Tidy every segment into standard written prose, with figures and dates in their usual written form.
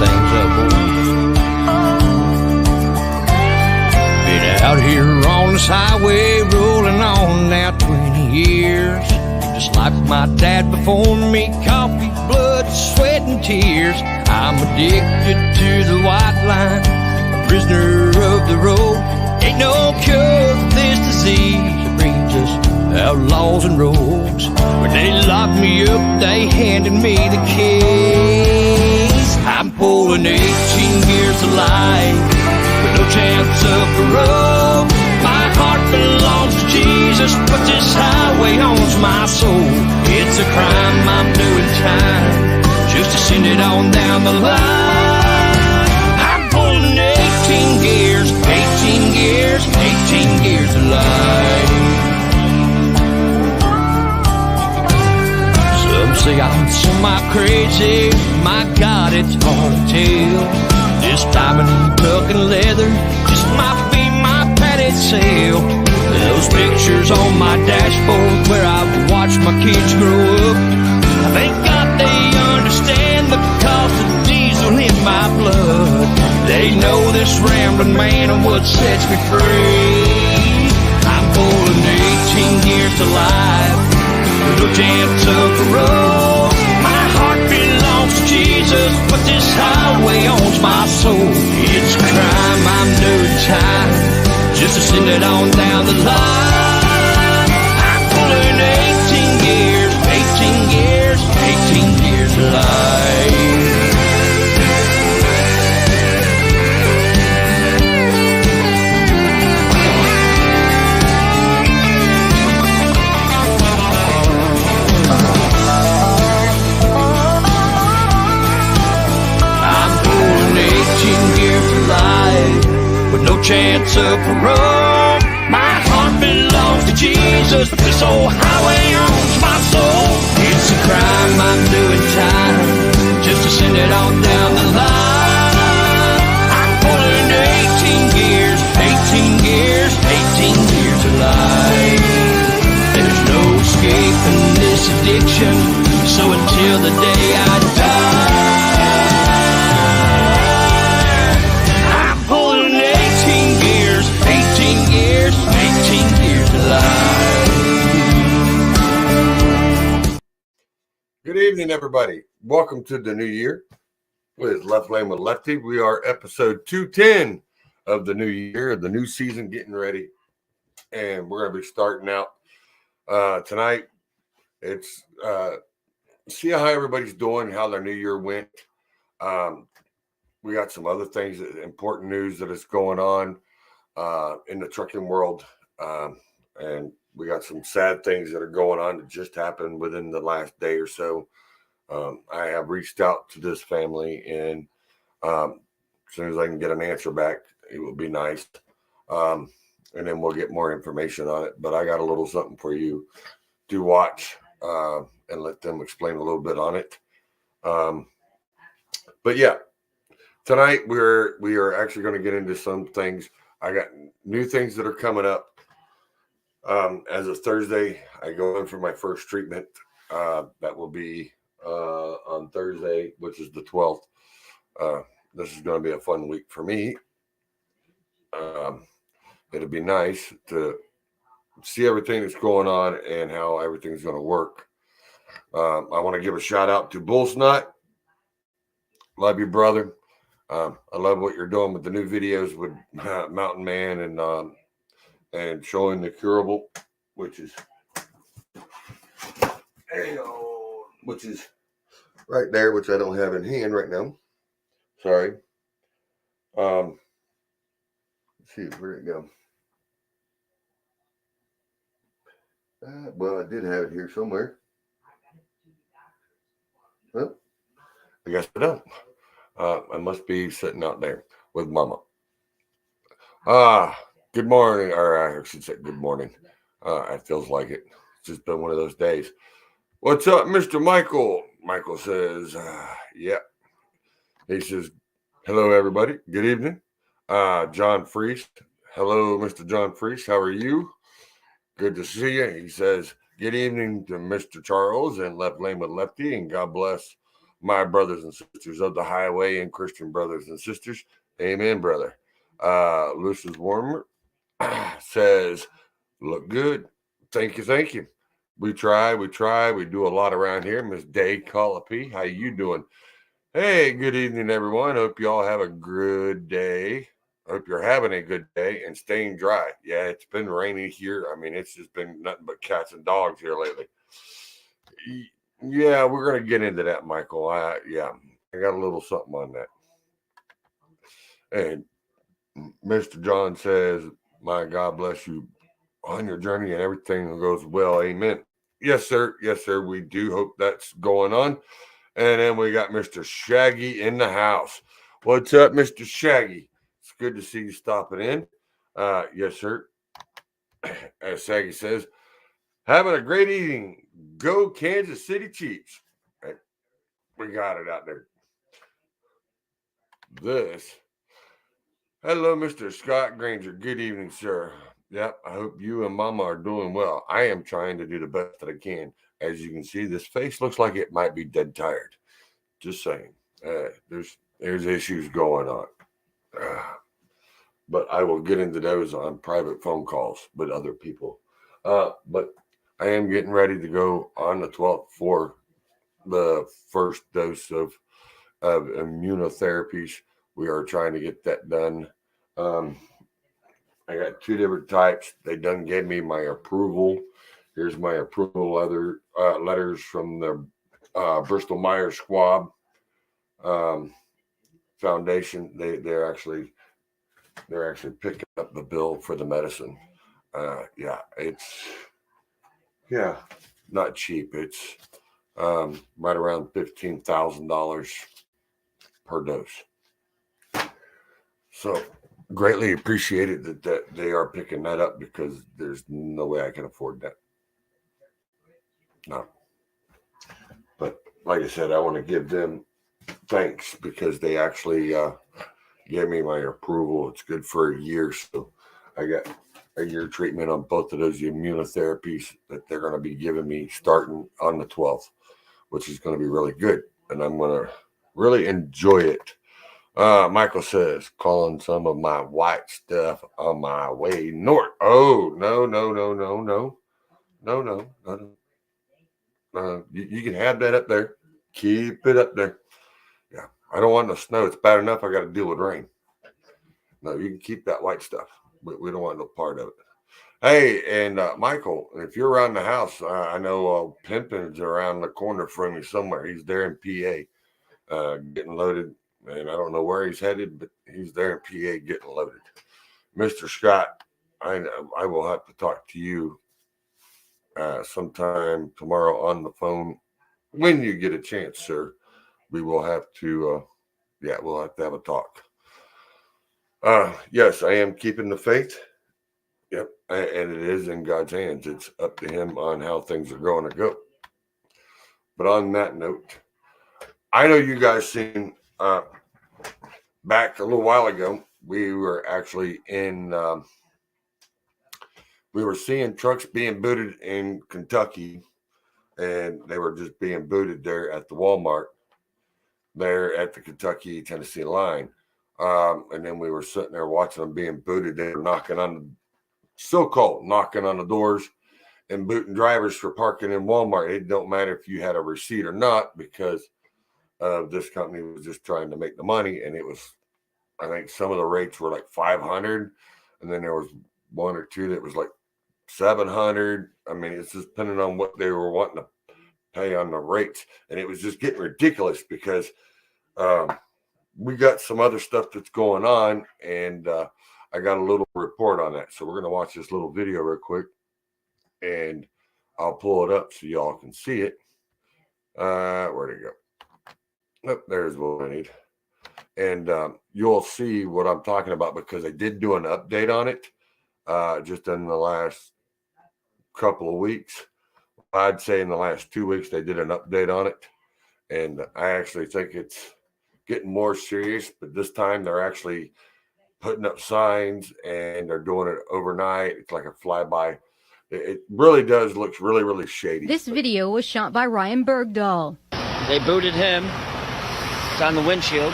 things up, boys. Been out here on this highway, rolling on now 20 years. Just like my dad before me, coffee, blood, sweat, and tears. I'm addicted to the white line, prisoner of the road. Ain't no cure for this disease. It brings us outlaws and rogues. When they locked me up, they handed me the keys. I'm pulling 18 years of life with no chance of parole. My heart belongs to Jesus, but this highway owns my soul. It's a crime, I'm doing time just to send it on down the line. I'm pulling 18 years, 18 years, 18 years of life. Some say I'm semi-crazy, my God, it's hard to tell. This diamond and duck and leather just might be my padded sail. Those pictures on my dashboard where I've watched my kids grow up, I thank God they understand the cost of diesel in my blood. They know this rambling man and what sets me free. I'm pulling 18 years to life with no chance of parole. My heart belongs to Jesus, but this highway owns my soul. It's a crime, I'm doing time just to send it on down the line. I'm pulling 18 years, 18 years, 18 years of life. I'm pulling 18 years of life with no chance of parole. My heart belongs to Jesus, but this old highway owns my soul. It's a crime, I'm doing time just to send it on down the line. I'm pulling 18 years, 18 years, 18 years of life. There's no escaping this addiction, so until the day I die, I'm pulling 18 years, 18 years, 18 years of life. Good evening, everybody. Welcome to the new year with Left Lane with Lefty. We are episode 210 of the new year, the new season getting ready. And we're going to be starting out tonight. It's see how everybody's doing, how their new year went. We got some other things, important news that is going on in the trucking world. And we got some sad things that are going on that just happened within the last day or so. I have reached out to this family, and as soon as I can get an answer back, it will be nice. And then we'll get more information on it. But I got a little something for you to watch and let them explain a little bit on it. But yeah, tonight we are actually going to get into some things. I got new things that are coming up. As of Thursday, I go in for my first treatment. That will be on Thursday, which is the 12th. This is going to be a fun week for me. It'll be nice to see everything that's going on and how everything's going to work. I want to give a shout out to Bullsnut. Love you, brother. I love what you're doing with the new videos with Mountain Man and showing the curable, which is right there, which I don't have in hand right now. Sorry. Let's see, where'd it go? Well, I did have it here somewhere. Well, I guess I don't. I must be sitting out there with Mama. Good morning, or I should say good morning. It feels like it. It's just been one of those days. What's up, Mr. Michael? Michael says, yeah. He says, hello, everybody. Good evening. John Freese. Hello, Mr. John Freese. How are you? Good to see you. He says, good evening to Mr. Charles and Left Lane with Lefty, and God bless my brothers and sisters of the highway and Christian brothers and sisters. Amen, brother. Lucius Warmer says, look good. Thank you, thank you. We try. We do a lot around here. Miss Day Colopy, how you doing? Hey, good evening, everyone. Hope you all have a good day. Hope you're having a good day and staying dry. Yeah, it's been rainy here. I mean, it's just been nothing but cats and dogs here lately. Yeah, we're going to get into that, Michael. I got a little something on that. And Mr. John says, my God bless you on your journey and everything goes well. Amen. Yes, sir. Yes, sir. We do hope that's going on. And then we got Mr. Shaggy in the house. What's up, Mr. Shaggy? It's good to see you stopping in. Yes, sir. As Shaggy says, having a great evening. Go Kansas City Chiefs. Right. We got it out there. Hello, Mr. Scott Granger. Good evening, sir. Yep, I hope you and Mama are doing well. I am trying to do the best that I can. As you can see, this face looks like it might be dead tired. Just saying. There's issues going on. But I will get into those on private phone calls with other people. But I am getting ready to go on the 12th for the first dose of immunotherapies. We are trying to get that done. I got 2 different types. They done gave me my approval. Here's my approval letters from the Bristol Myers Squibb Foundation. They're actually picking up the bill for the medicine. It's not cheap. It's right around $15,000 per dose. So greatly appreciated that they are picking that up because there's no way I can afford that. No. But like I said, I want to give them thanks because they actually gave me my approval. It's good for a year. So I got a year treatment on both of those immunotherapies that they're going to be giving me starting on the 12th, which is going to be really good. And I'm going to really enjoy it. Michael says, calling some of my white stuff on my way north. Oh, no. You can have that up there. Keep it up there. Yeah, I don't want no snow. It's bad enough I got to deal with rain. No, you can keep that white stuff. We don't want no part of it. Hey, and Michael, if you're around the house, I know Pimpin's around the corner from me somewhere. He's there in PA, getting loaded. And I don't know where he's headed, but he's there in PA getting loaded. Mr. Scott, I will have to talk to you sometime tomorrow on the phone when you get a chance, sir. We will have to, we'll have to have a talk. Yes, I am keeping the faith. Yep, and it is in God's hands. It's up to Him on how things are going to go. But on that note, I know you guys seen back a little while ago, we were actually we were seeing trucks being booted in Kentucky, and they were just being booted there at the Walmart, there at the Kentucky-Tennessee line. And then we were sitting there watching them being booted. They were knocking on the doors and booting drivers for parking in Walmart. It don't matter if you had a receipt or not, because this company was just trying to make the money. And it was, I think some of the rates were like 500, and then there was 1 or 2 that was like 700. I mean, it's just depending on what they were wanting to pay on the rates. And it was just getting ridiculous because we got some other stuff that's going on, and I got a little report on that. So we're going to watch this little video real quick, and I'll pull it up so y'all can see it. Where'd it go? Oh, there's what I need. And you'll see what I'm talking about, because I did do an update on it just in the last couple of weeks. I'd say in the last 2 weeks, they did an update on it. And I actually think it's getting more serious, but this time they're actually putting up signs, and they're doing it overnight. It's like a flyby. It really looks really, really shady. This video was shot by Ryan Bergdahl. They booted him. marked on the windshield.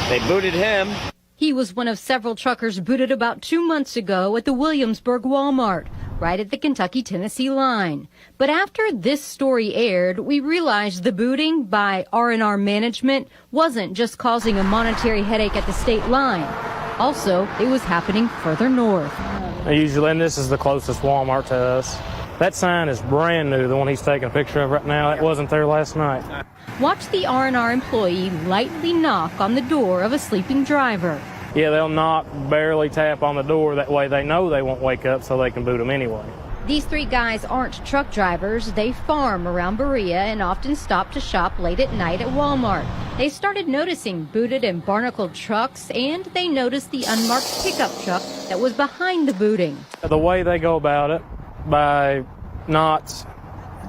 They booted him. He was one of several truckers booted about 2 months ago at the Williamsburg Walmart, right at the Kentucky-Tennessee line. But after this story aired, we realized the booting by R&R management wasn't just causing a monetary headache at the state line. Also, it was happening further north. Usually, and this is the closest Walmart to us. That sign is brand new, the one he's taking a picture of right now. It wasn't there last night. Watch the R&R employee lightly knock on the door of a sleeping driver. Yeah, they'll knock, barely tap on the door. That way they know they won't wake up, so they can boot them anyway. These 3 guys aren't truck drivers. They farm around Berea and often stop to shop late at night at Walmart. They started noticing booted and barnacled trucks, and they noticed the unmarked pickup truck that was behind the booting. The way they go about it, by not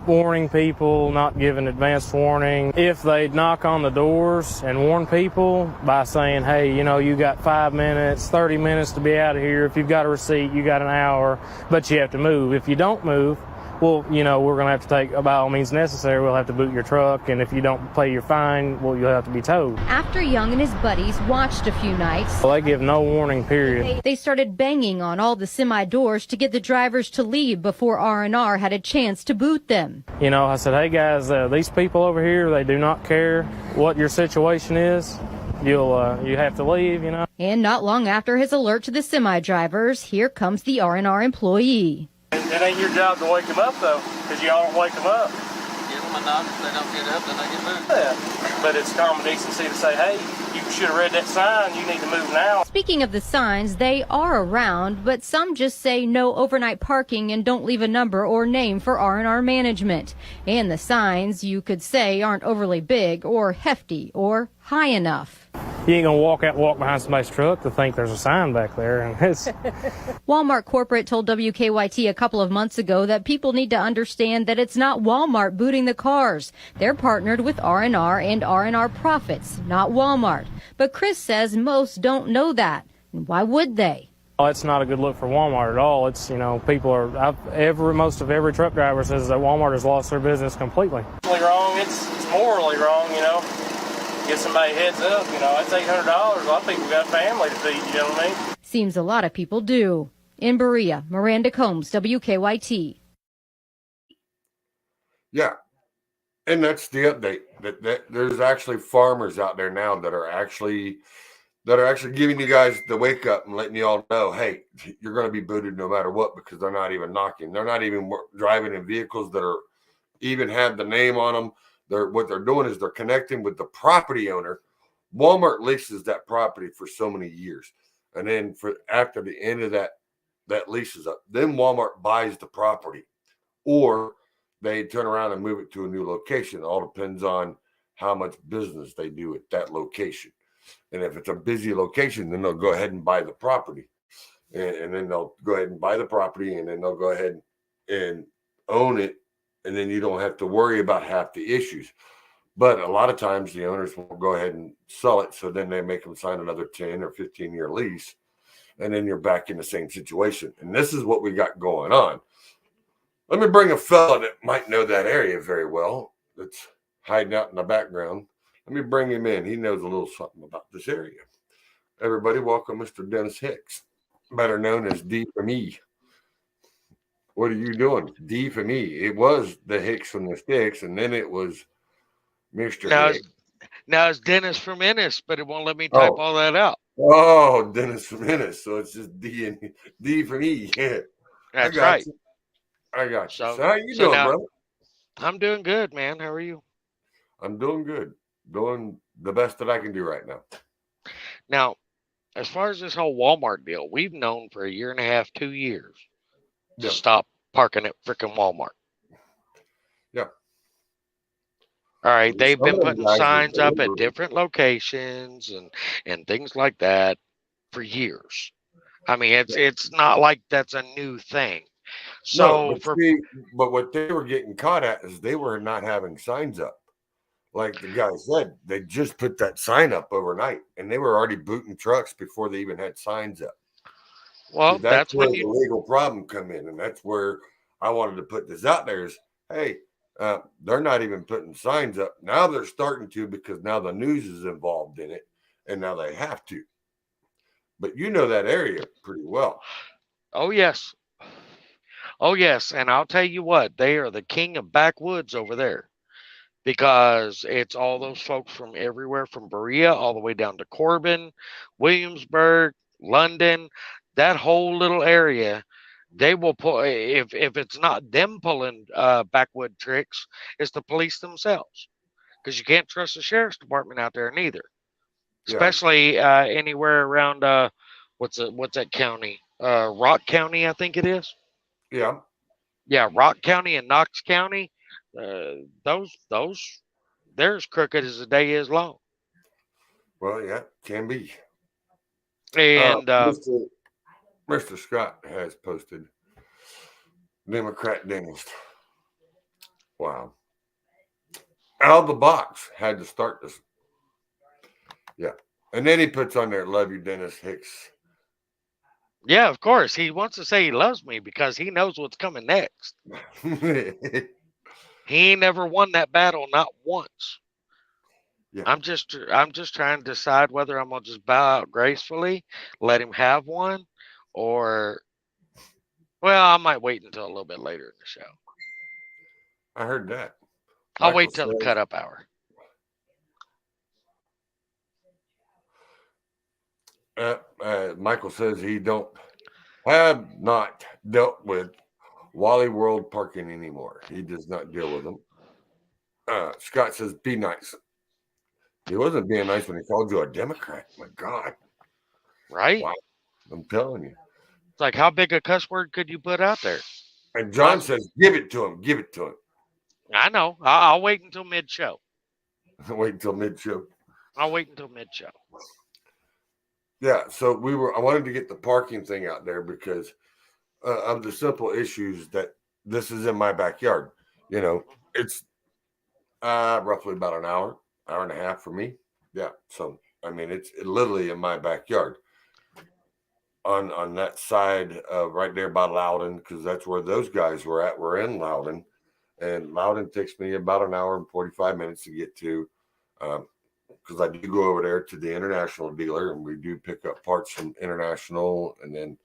warning people, not giving advance warning. If they knock on the doors and warn people by saying, hey, you know, you got 5 minutes, 30 minutes to be out of here. If you've got a receipt, you got an hour, but you have to move. If you don't move, well, you know, we're going to have to take, by all means necessary, we'll have to boot your truck. And if you don't pay your fine, well, you'll have to be towed. After Young and his buddies watched a few nights, Well, they give no warning, period. they started banging on all the semi doors to get the drivers to leave before R&R had a chance to boot them. You know, I said, hey, guys, these people over here, they do not care what your situation is. You have to leave, you know. And not long after his alert to the semi drivers, here comes the R&R employee. It ain't your job to wake them up, though, because y'all don't wake them up. Give them a knock. If they don't get up, then they get moved. Yeah. But it's common decency to say, hey, you should have read that sign. You need to move now. Speaking of the signs, they are around, but some just say no overnight parking and don't leave a number or name for R&R management. And the signs, you could say, aren't overly big or hefty or high enough. You ain't gonna walk behind somebody's truck to think there's a sign back there. And it's Walmart corporate told WKYT a couple of months ago that people need to understand that it's not Walmart booting the cars. They're partnered with R&R and R&R Profits, not Walmart. But Chris says most don't know that. And why would they? it's not a good look for Walmart at all. It's, you know, people are, most of every truck driver says that Walmart has lost their business completely. Wrong. It's morally wrong, you know. Get somebody heads up, you know, that's $800. A lot of people got a family to feed, you know what I mean? Seems a lot of people do. In Berea, Miranda Combs, WKYT. Yeah. And that's the update. That there's actually farmers out there now that are actually giving you guys the wake up and letting you all know, hey, you're going to be booted no matter what, because they're not even knocking. They're not even driving in vehicles that are even have the name on them. What they're doing is they're connecting with the property owner. Walmart leases that property for so many years. And then after the end of that lease is up, then Walmart buys the property, or they turn around and move it to a new location. It all depends on how much business they do at that location. And if it's a busy location, then they'll go ahead and buy the property. And then they'll go ahead and buy the property, and then they'll go ahead and own it. And then you don't have to worry about half the issues. But a lot of times the owners will go ahead and sell it. So then they make them sign another 10 or 15-year lease. And then you're back in the same situation. And this is what we got going on. Let me bring a fella that might know that area very well, that's hiding out in the background. Let me bring him in. He knows a little something about this area. Everybody, welcome Mr. Dennis Hicks, better known as D from E. What are you doing? D from E. It was the Hicks from the Sticks, and then it was Mr. Hicks. Now it's Dennis from Ennis, but it won't let me type all that out. Oh, Dennis from Ennis. So it's just D from E. Yeah. That's right. You. I got you. So how you doing, brother? I'm doing good, man. How are you? I'm doing good. Doing the best that I can do right now. Now, as far as this whole Walmart deal, we've known for 1.5 years, 2 years to stop parking at freaking Walmart. Yeah. All right. They've been putting signs up at different locations and things like that for years. I mean, it's not like that's a new thing. So but what they were getting caught at is they were not having signs up. Like the guy said, they just put that sign up overnight, and they were already booting trucks before they even had signs up. Well, that's where when the legal problem come in, and that's where I wanted to put this out there is, hey, They're not even putting signs up. Now they're starting to because now the news is involved in it, and now they have to. But you know that area pretty well. Oh yes. Oh yes. And I'll tell you what, they are the king of backwoods over there. Because it's all those folks from everywhere from Berea all the way down to Corbin, Williamsburg, London, that whole little area. They will pull if it's not them pulling backwood tricks, it's the police themselves. Because you can't trust the sheriff's department out there neither, Yeah, especially anywhere around what's that county? Rock County, I think it is. yeah. Yeah, Rock County and Knox County. Those they're as crooked as the day is long. Well, yeah, can be. And Mr. Scott has posted Democrat dentist. Wow. Out of the box had to start this. Yeah. And then he puts on there, love you, Dennis Hicks. yeah, of course, he wants to say he loves me because he knows what's coming next. He ain't never won that battle, not once. Yeah. I'm just trying to decide whether I'm gonna just bow out gracefully, let him have one, or well, I might wait until a little bit later in the show. I heard that. I'll Michael wait till the says- cut up hour. Michael says he have not dealt with Wally World parking anymore. He does not deal with them. Scott says, be nice. He wasn't being nice when he called you a Democrat. My God. Right? Wow. I'm telling you. It's like, how big a cuss word could you put out there? And John says, give it to him. Give it to him. I know. I'll wait until mid show. Wait until mid-show. I'll wait until mid show. Yeah, so I wanted to get the parking thing out there because of the simple issues that this is in my backyard. You know, it's roughly about an hour and a half for me. Yeah, so I mean, it's literally in my backyard on that side of right there by Loudon, because that's where those guys were at. We're in Loudon, and Loudon takes me about an hour and 45 minutes to get to. Because I do go over there to the international dealer, and we do pick up parts from international, and then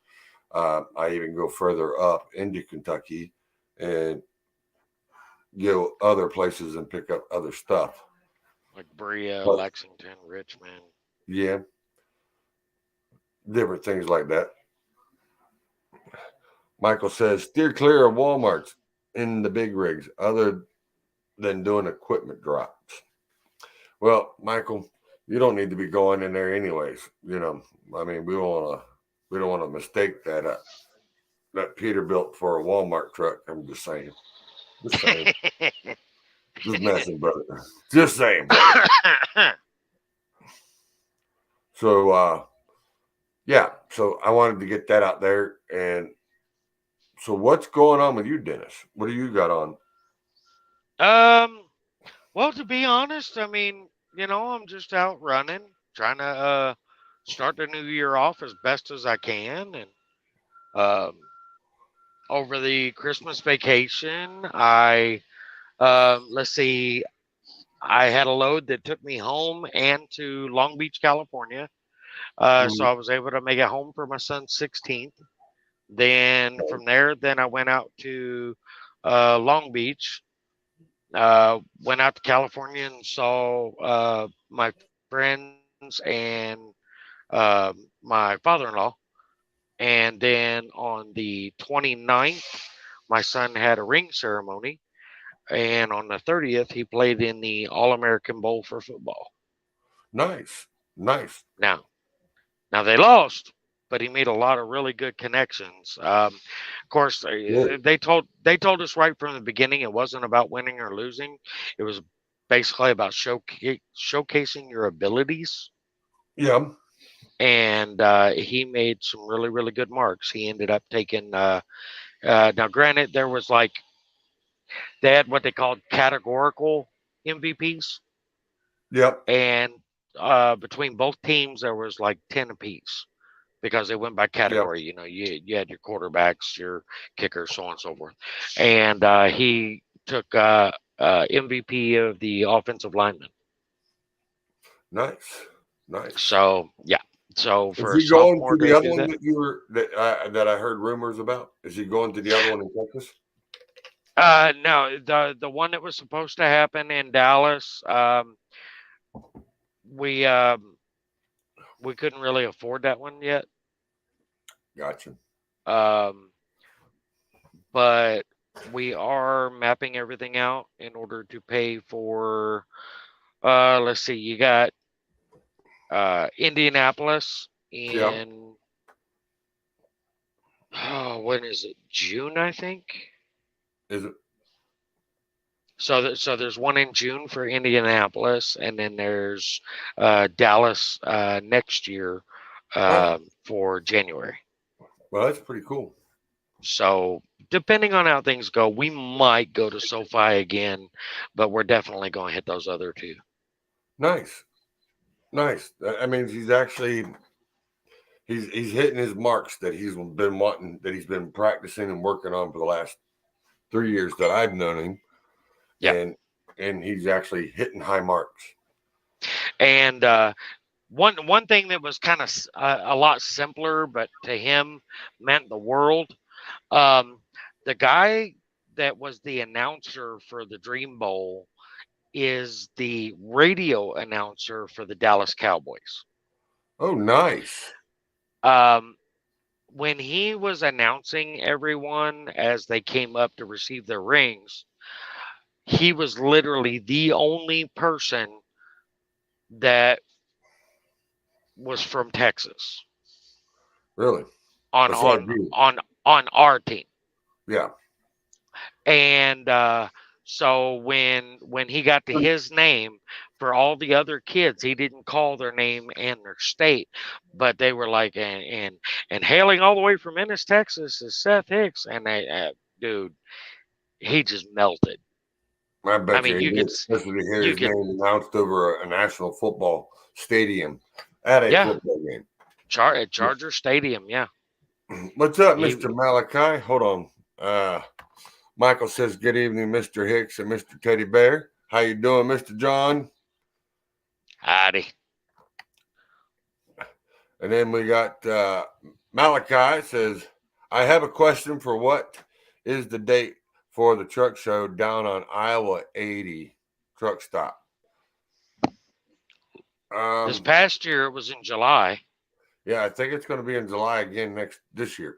I even go further up into Kentucky and go other places and pick up other stuff. Like Berea, But- Lexington, Richmond. Yeah, different things like that. Michael says, steer clear of Walmarts in the big rigs, other than doing equipment drops. Well, Michael, you don't need to be going in there anyways. You know, I mean, we don't want to mistake that that Peterbilt for a Walmart truck. I'm just saying. Just saying. Just messing, brother. Just saying, brother. So yeah, so I wanted to get that out there. And so what's going on with you, Dennis? What do you got on? Well, to be honest, I mean, I'm just out running, trying to start the new year off as best as I can. And over the Christmas vacation, let's see, I had a load that took me home and to Long Beach, California. So I was able to make it home for my son's 16th. Then from there, I went out to Long Beach. Went out to California and saw my friends and my father-in-law. And then on the 29th, my son had a ring ceremony. And on the 30th, he played in the All-American Bowl for football. Nice. Nice. Now they lost, but he made a lot of really good connections. Of course, they told us right from the beginning it wasn't about winning or losing. It was basically about showcasing your abilities. Yeah. And he made some really, really good marks. He ended up taking. Now, granted, there was they had what they called categorical MVPs. Yep. And between both teams, there was 10 apiece. Because they went by category. You had your quarterbacks, your kickers, so on and so forth. And he took MVP of the offensive lineman. Nice. So yeah. So Is for a he going sophomore to the to other do one that. that you were that I heard rumors about? Is he going to the other one in Texas? No, the one that was supposed to happen in Dallas, we couldn't really afford that one yet. Gotcha. But we are mapping everything out in order to pay for. Let's see, you got Indianapolis Yeah. in when is it? June, I think. Is it? So there's one in June for Indianapolis, and then there's Dallas next year for January. Well, that's pretty cool. So depending on how things go, we might go to SoFi again, but we're definitely going to hit those other two. Nice. That means he's actually he's hitting his marks that he's been wanting, that he's been practicing and working on for the last 3 years that I've known him. Yeah. And he's actually hitting high marks. And one thing that was kind of a lot simpler, but to him meant the world. The guy that was the announcer for the Dream Bowl is the radio announcer for the Dallas Cowboys. Oh, nice. When he was announcing everyone as they came up to receive their rings, he was literally the only person that was from Texas. Really? On our team. Yeah. And so when he got to his name, for all the other kids, he didn't call their name and their state, but they were like, and hailing all the way from Ennis, Texas, is Seth Hicks, and dude, he just melted. I bet I mean, you could, especially to hear his name announced over a national football stadium at a football game. At Charger Stadium, yeah. What's up, Mr. Malachi? Hold on. Michael says, good evening, Mr. Hicks and Mr. Teddy Bear. How you doing, Mr. John? Howdy. And then we got Malachi says, I have a question for what is the date for the truck show down on Iowa 80 truck stop? This past year it was in July. Yeah, I think it's going to be in July again this year.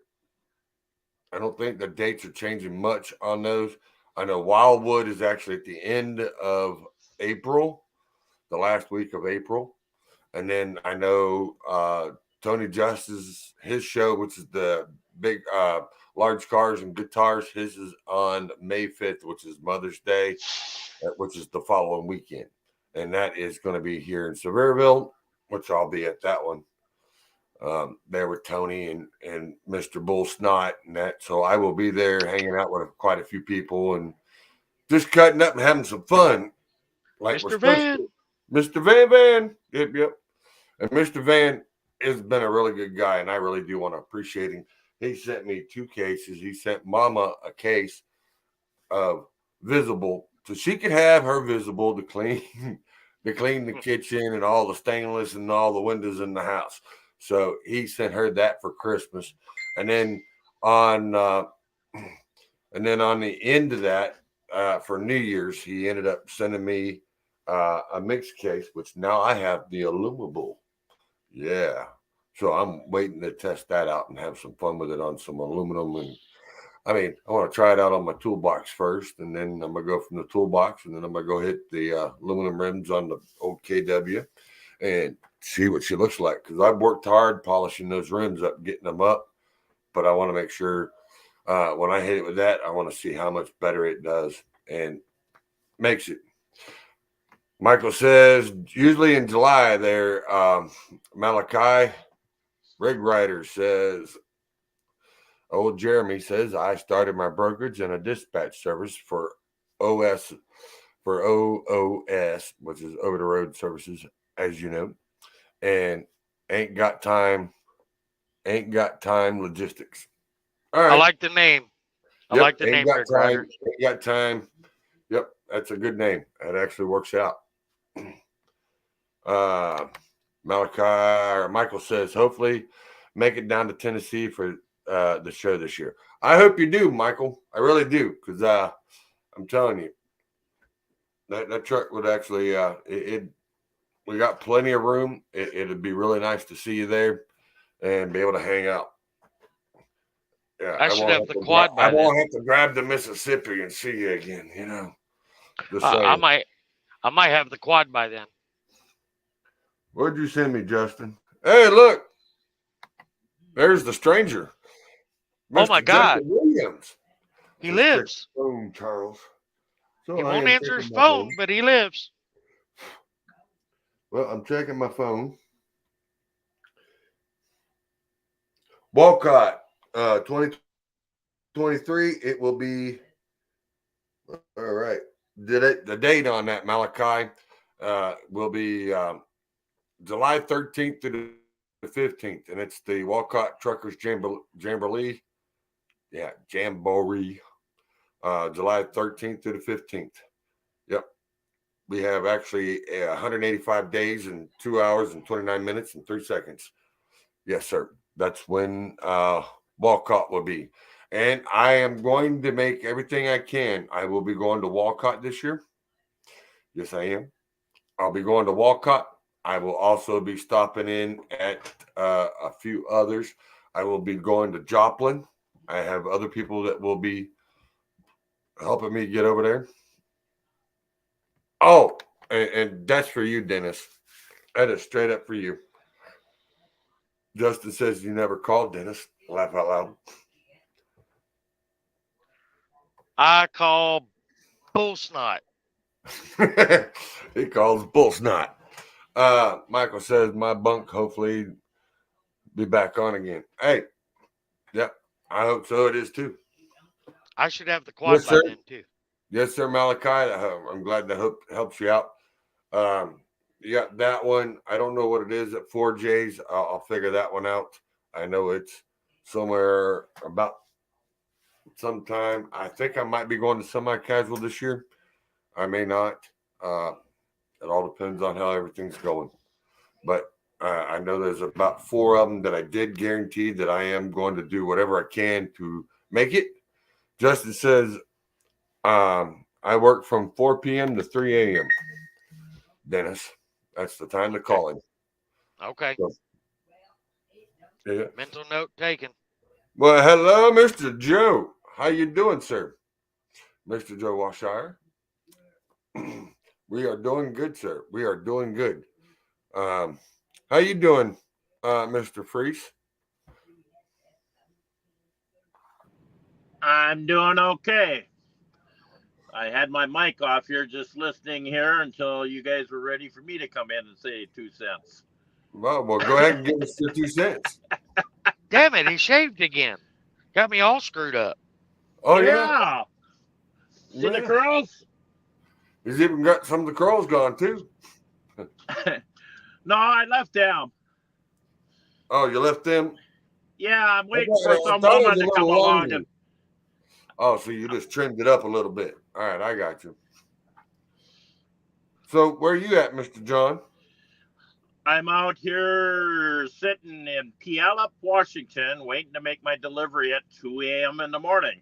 I don't think the dates are changing much on those. I know Wildwood is actually at the end of April, the last week of April. And then I know Tony Justice, his show, which is the big large cars and guitars, his is on May 5th, which is Mother's Day, which is the following weekend. And that is going to be here in Sevierville, which I'll be at that one. There with Tony and Mr. Bull Snot and that. So I will be there hanging out with quite a few people and just cutting up and having some fun. Like Mr. Van. Mr. Van. Yep. And Mr. Van has been a really good guy, and I really do want to appreciate him. He sent me 2 cases. He sent Mama a case of Visible so she could have her Visible to clean the kitchen and all the stainless and all the windows in the house. So he sent her that for Christmas, and then on the end of that for New Year's, he ended up sending me a mixed case, which now I have the Illumable. Yeah, so I'm waiting to test that out and have some fun with it on some aluminum. And I want to try it out on my toolbox first, and then I'm gonna go from the toolbox, and then I'm gonna go hit the aluminum rims on the old KW and see what she looks like, because I've worked hard polishing those rims up, getting them up, but I want to make sure when I hit it with that, I want to see how much better it does and makes it. Michael says, usually in July there, Malachi Rig Rider says, old Jeremy says, I started my brokerage and a dispatch service for OOS, which is over the road services, as you know. And ain't got time logistics. All right. I like the name. I like the name, Rig Rider. Ain't got time. that's a good name. That actually works out. Michael says, hopefully make it down to Tennessee for the show this year. I hope you do, Michael. I really do, because I'm telling you, that truck would actually we got plenty of room. It'd be really nice to see you there and be able to hang out. Yeah, I should have the quad by I then. won't have to grab the Mississippi and see you again. Just I saying. might have the quad by then. What'd you send me, Justin? Hey, look. There's the stranger. Oh my Mr. God. Justin Williams. He Just check lives. the phone, Charles. So He I won't am answer his checking my phone, but he lives. Well, I'm checking my phone. Walcott, 2023. It will be all right. The date on that, Malachi, will be July 13th to the 15th, and it's the Walcott Truckers Jamboree. Yeah, Jamboree. July 13th to the 15th. Yep. We have actually 185 days and 2 hours and 29 minutes and 3 seconds. Yes, sir. That's when Walcott will be. And I am going to make everything I can. I will be going to Walcott this year. Yes, I am. I'll be going to Walcott. I will also be stopping in at a few others. I will be going to Joplin. I have other people that will be helping me get over there. Oh, and that's for you, Dennis. That is straight up for you. Justin says you never called, Dennis. Laugh out loud. I call bull snot. He calls bull snot. Michael says my bunk hopefully be back on again. Hey, yep. I hope so. It is too. I should have the quad Yes, by sir. then too. Yes, sir, Malachi. I'm glad that helps you out. You got that one. I don't know what it is at 4J's. I'll figure that one out. I know it's somewhere about sometime. I think I might be going to semi-casual this year. I may not. It all depends on how everything's going. But I know there's about 4 of them that I did guarantee that I am going to do whatever I can to make it. Justin says I work from 4 p.m. to 3 a.m. Dennis, that's the time to call him. Okay. So, yeah. Mental note taken. Well, hello, Mr. Joe. How you doing, sir? Mr. Joe Washire. We are doing good, sir. We are doing good. How you doing, Mr. Freese? I'm doing okay. I had my mic off here just listening here until you guys were ready for me to come in and say 2 cents. Well, go ahead and give us your 2 cents. Damn it, he shaved again. Got me all screwed up. Oh, yeah. See the curls? He's even got some of the curls gone, too. No, I left them. Oh, you left them? Yeah, I'm waiting I for some thought it woman was a to come little along. longer. Oh, so you just trimmed it up a little bit. All right, I got you. So where are you at, Mr. John? I'm out here sitting in Puyallup, Washington, waiting to make my delivery at 2 a.m. in the morning.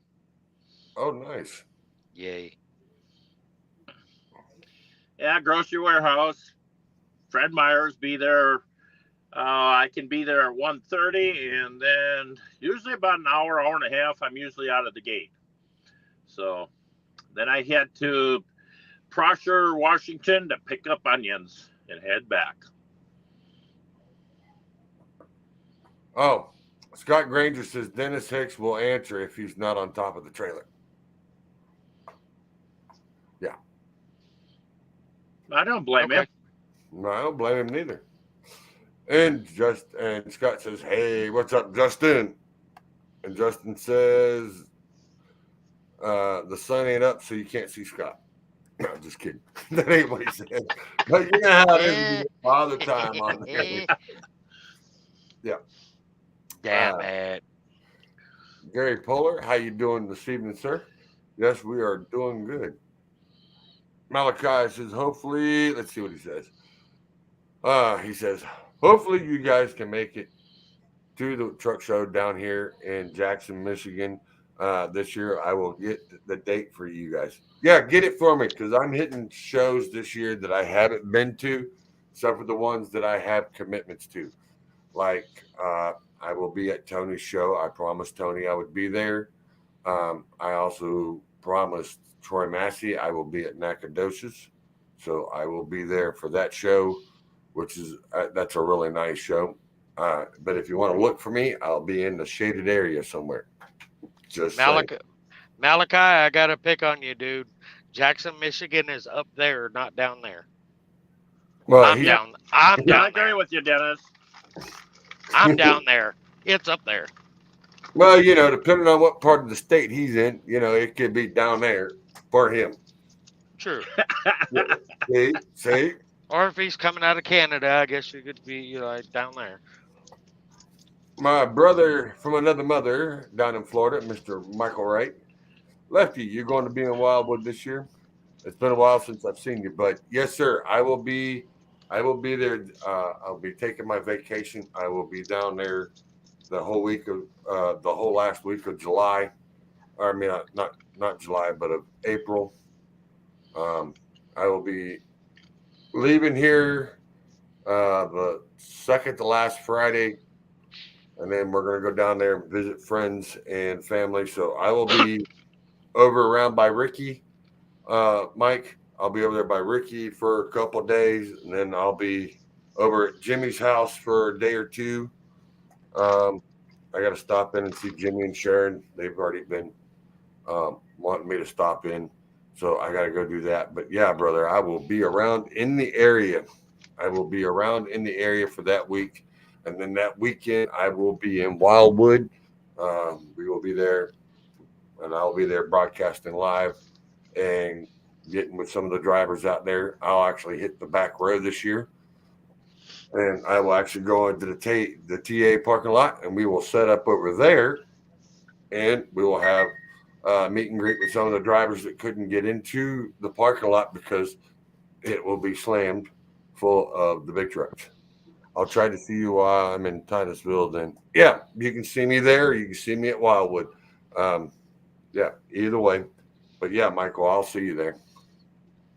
Oh, nice. Yay. Yeah, grocery warehouse. Fred Myers be there. I can be there at 1:30, and then usually about an hour and a half, I'm usually out of the gate. So then I head to Prosser, Washington to pick up onions and head back. Oh, Scott Granger says Dennis Hicks will answer if he's not on top of the trailer. Yeah. I don't blame him. No, I don't blame him neither. And Scott says, "Hey, what's up, Justin?" And Justin says, "The sun ain't up, so you can't see Scott." No, I'm just kidding. That ain't what he said. But you know how it is when you get Father Time on there. Yeah. Damn it. Gary Polar, how you doing this evening, sir? Yes, we are doing good. Malachi says, hopefully, let's see what he says. He says, hopefully you guys can make it to the truck show down here in Jackson, Michigan. This year, I will get the date for you guys. Yeah, get it for me because I'm hitting shows this year that I haven't been to, except for the ones that I have commitments to. Like, I will be at Tony's show. I promised Tony I would be there. I also promised Troy Massey I will be at Nacogdoches, so I will be there for that show, which is that's a really nice show. But if you want to look for me, I'll be in the shaded area somewhere. Just Malachi, I got to pick on you, dude. Jackson, Michigan is up there, not down there. Well, I'm down. I'm I down agree there. with you, Dennis. I'm down there. It's up there. Well, depending on what part of the state he's in, it could be down there for him. True. See? Or if he's coming out of Canada, I guess you could be down there. My brother from another mother down in Florida, Mr. Michael Wright. Lefty, you're going to be in Wildwood this year? It's been a while since I've seen you, but yes, sir. I will be there. I'll be taking my vacation. I will be down there the whole last week of July. Or, I mean, not July, but of April. I will be leaving here the second to last Friday, and then we're going to go down there and visit friends and family. So I will be over around by Ricky. Mike, I'll be over there by Ricky for a couple of days, and then I'll be over at Jimmy's house for a day or two. I got to stop in and see Jimmy and Sharon. They've already been wanting me to stop in, so I got to go do that. But yeah, brother, I will be around in the area. I will be around in the area for that week, and then that weekend I will be in Wildwood. We will be there, and I'll be there broadcasting live and getting with some of the drivers out there. I'll actually hit the back row this year, and I will actually go into the TA parking lot, and we will set up over there, and we will have meet and greet with some of the drivers that couldn't get into the parking lot because it will be slammed full of the big trucks. I'll try to see you while I'm in Titusville. Then, yeah, you can see me there. You can see me at Wildwood. Yeah, either way. But yeah, Michael, I'll see you there.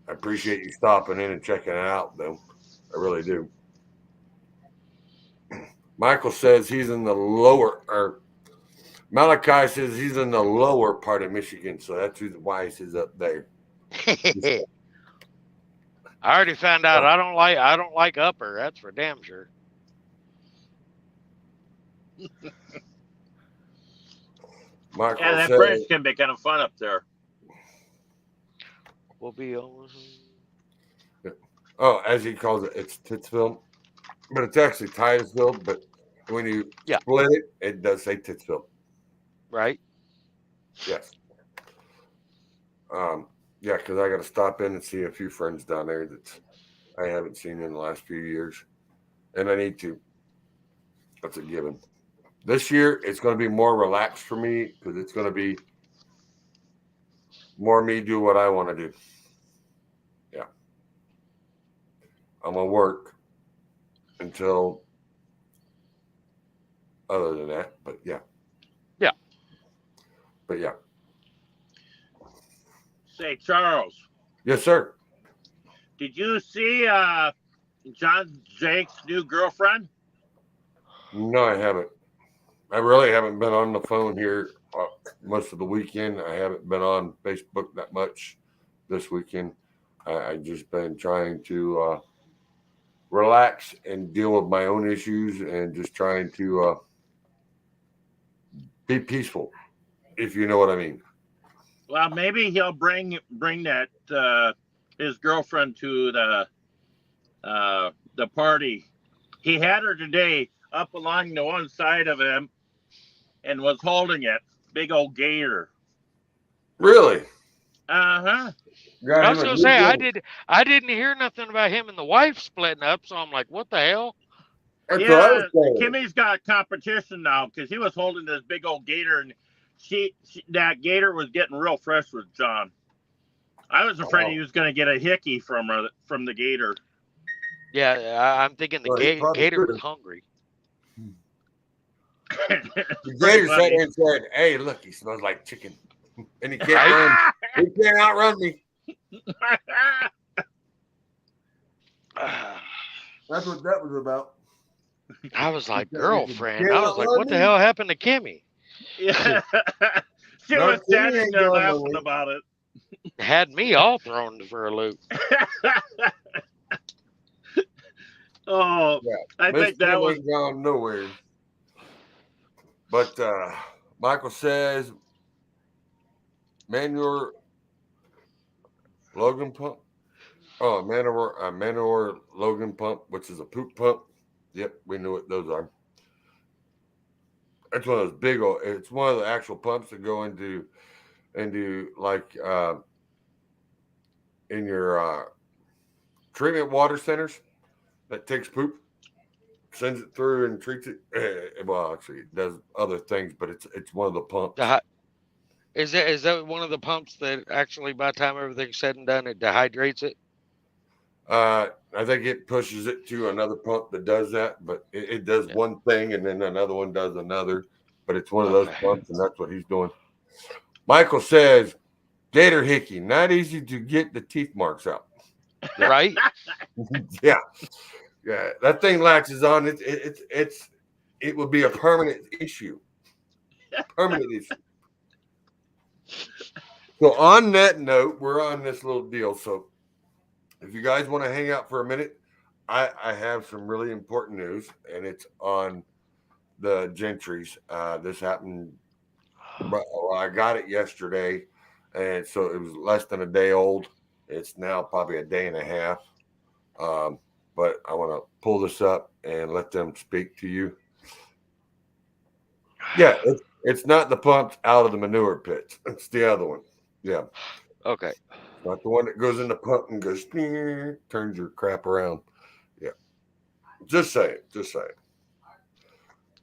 I appreciate you stopping in and checking it out, though. I really do. Michael says he's in the Malachi says he's in the lower part of Michigan, so that's why he's up there. I already found out I don't like upper. That's for damn sure. Michael that says, bridge can be kind of fun up there. We'll be over. Oh, as he calls it, it's Titsville, but it's actually Titusville. But when you split it, it does say Titsville. Right. Yes. Yeah, because I got to stop in and see a few friends down there that I haven't seen in the last few years, and I need to. That's a given. This year, it's going to be more relaxed for me because it's going to be more me do what I want to do. Yeah. I'm going to work until other than that, but yeah. Yeah. But yeah. Say, Charles. Yes, sir. Did you see John Jake's new girlfriend? No, I haven't. I really haven't been on the phone here most of the weekend. I haven't been on Facebook that much this weekend. I just been trying to relax and deal with my own issues and just trying to be peaceful, if you know what I mean. Well, maybe he'll bring that his girlfriend to the party. He had her today up along the one side of him and was holding it. Big old gator. Really? Uh-huh. I was gonna say I didn't hear nothing about him and the wife splitting up, so I'm like, what the hell? That's what I was saying. Kimmy's got competition now because he was holding this big old gator, and she that gator was getting real fresh with John. I was afraid he was going to get a hickey from the gator. Yeah, I'm thinking the Well, he probably gator was could've. hungry. The gator sat there and said, "Hey, look, he smells like chicken, and he can't Right? run. He can't outrun me." That's what that was about. I was like, He girlfriend. can't I was like, outrun what the me. hell happened to Kimmy? Yeah. She No, was Timmy standing ain't there going laughing nowhere. about it. Had me all thrown for a loop. Oh, Yeah, I Miss think that Tim was ain't gone nowhere. But Michael says, manure Logan pump. Oh, manure Logan pump, which is a poop pump. Yep, we knew what those are. It's one of those big old. It's one of the actual pumps that go into like in your treatment water centers that takes poop, sends it through and treats it. Well, actually, it does other things, but it's one of the pumps. Is that one of the pumps that actually, by the time everything's said and done, it dehydrates it? I think it pushes it to another pump that does that, but it does one thing and then another one does another. But it's one of those pumps, and that's what he's doing. Michael says, "Gator hickey, not easy to get the teeth marks out." Right? Yeah, that thing latches on. It would be a permanent issue. Permanent issue. So on that note, we're on this little deal. So if you guys want to hang out for a minute, I have some really important news, and it's on the Gentrys. This happened. Well, I got it yesterday, and so it was less than a day old. It's now probably a day and a half. But I want to pull this up and let them speak to you. Yeah, it's not the pumps out of the manure pits. It's the other one. Yeah. Okay. Not the one that goes in the pump and goes, turns your crap around. Yeah. Just saying. Just saying.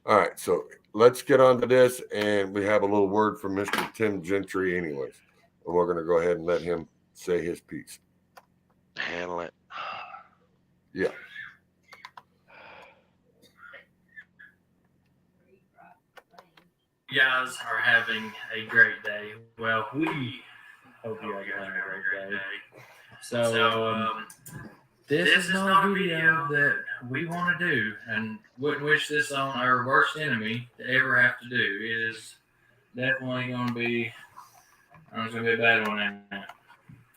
All right. So let's get on to this. And we have a little word from Mr. Tim Gentry, anyways. And we're going to go ahead and let him say his piece. Handle it. Yeah. You guys are having a great day. Well, we hope you guys are having a great day. So, this is not a video that we want to do and wouldn't wish this on our worst enemy to ever have to do. It is definitely going to be, it's going to be a bad one.